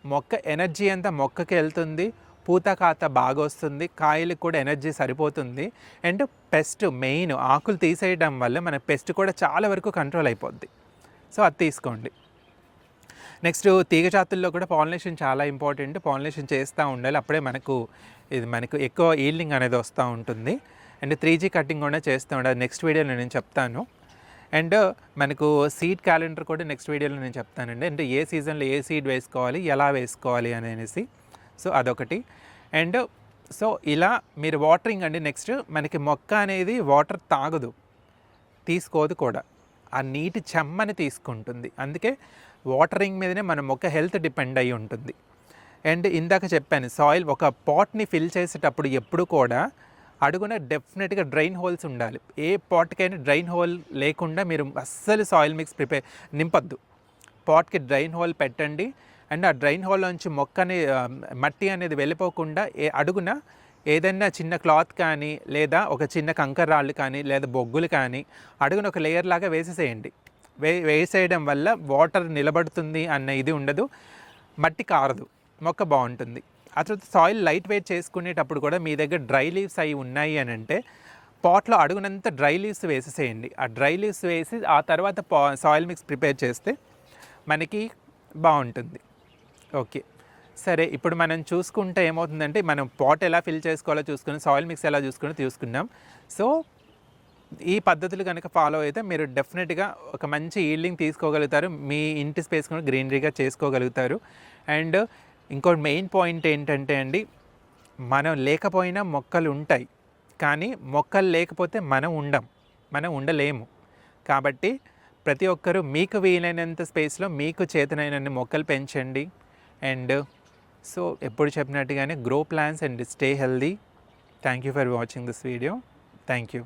మొక్క ఎనర్జీ అంతా మొక్కకి వెళ్తుంది, పూత కాత బాగా వస్తుంది, కాయలకు కూడా ఎనర్జీ సరిపోతుంది. అండ్ పెస్ట్ మెయిన్ ఆకులు తీసేయడం వల్ల మన పెస్ట్ కూడా చాలా వరకు కంట్రోల్ అయిపోద్ది. సో అది తీసుకోండి. నెక్స్ట్ తీగ జాతుల్లో కూడా పాలినేషన్ చాలా ఇంపార్టెంట్. పాలినేషన్ చేస్తూ ఉండాలి, అప్పుడే మనకు ఎక్కువ ఈల్డింగ్ అనేది వస్తూ ఉంటుంది. అండ్ 3G కటింగ్ కూడా చేస్తూ ఉండాలి, నెక్స్ట్ వీడియోలో నేను చెప్తాను. అండ్ మనకు సీడ్ క్యాలెండర్ కూడా నెక్స్ట్ వీడియోలో నేను చెప్తానండి. అంటే ఏ సీజన్లో ఏ సీడ్ వేసుకోవాలి, ఎలా వేసుకోవాలి అనేసి. సో అదొకటి. అండ్ సో ఇలా మీరు వాటరింగ్ అండి. నెక్స్ట్ మనకి మొక్క అనేది వాటర్ తాగదు, తీసుకోదు కూడా, ఆ నీటి చెమ్మని తీసుకుంటుంది. అందుకే వాటరింగ్ మీదనే మన మొక్క హెల్త్ డిపెండ్ అయి ఉంటుంది. అండ్ ఇందాక చెప్పాను సాయిల్ ఒక పాట్ని ఫిల్ చేసేటప్పుడు ఎప్పుడు కూడా అడుగున డెఫినెట్గా డ్రైన్ హోల్స్ ఉండాలి. ఏ పాట్కైనా డ్రైన్ హోల్ లేకుండా మీరు అస్సలు సాయిల్ మిక్స్ నింపద్దు. పాట్కి డ్రైన్ హోల్ పెట్టండి. అండ్ ఆ డ్రైన్ హోల్ నుంచి మొక్కని మట్టి అనేది వెళ్ళిపోకుండా అడుగున ఏదైనా చిన్న క్లాత్ కానీ లేదా ఒక చిన్న కంకర రాళ్ళు కానీ లేదా బొగ్గులు కానీ అడుగున ఒక లేయర్ లాగా వేసేసేయండి. వేసేయడం వల్ల వాటర్ నిలబడుతుంది అన్న ఇది ఉండదు, మట్టి కారదు, మొక్క బాగుంటుంది. ఆ తర్వాత సాయిల్ లైట్ వెయిట్ చేసుకునేటప్పుడు కూడా మీ దగ్గర డ్రై లీవ్స్ అవి ఉన్నాయి అని అంటే పాట్లో అడుగునంత డ్రై లీవ్స్ వేసేసేయండి. ఆ డ్రై లీవ్స్ వేసి ఆ తర్వాత సాయిల్ మిక్స్ ప్రిపేర్ చేస్తే మనకి బాగుంటుంది. ఓకే సరే, ఇప్పుడు మనం చూసుకుంటే ఏమవుతుందంటే మనం పాట్ ఎలా ఫిల్ చేసుకోవాలో చూసుకుని సాయిల్ మిక్స్ ఎలా చూసుకున్నాం. సో ఈ పద్ధతులు కనుక ఫాలో అయితే మీరు డెఫినెట్గా ఒక మంచి ఈల్డింగ్ తీసుకోగలుగుతారు, మీ ఇంటి స్పేస్ కూడా గ్రీనరీగా చేసుకోగలుగుతారు. అండ్ ఇంకోటి మెయిన్ పాయింట్ ఏంటంటే అండి, మనం లేకపోయినా మొక్కలు ఉంటాయి, కానీ మొక్కలు లేకపోతే మనం ఉండలేము. కాబట్టి ప్రతి ఒక్కరూ మీకు వీలైనంత స్పేస్లో మీకు చేతనైనన్ని మొక్కలు పెంచండి. అండ్ సో ఎప్పుడు చెప్పినట్టుగానే grow plants and stay healthy. Thank you for watching this video. Thank you.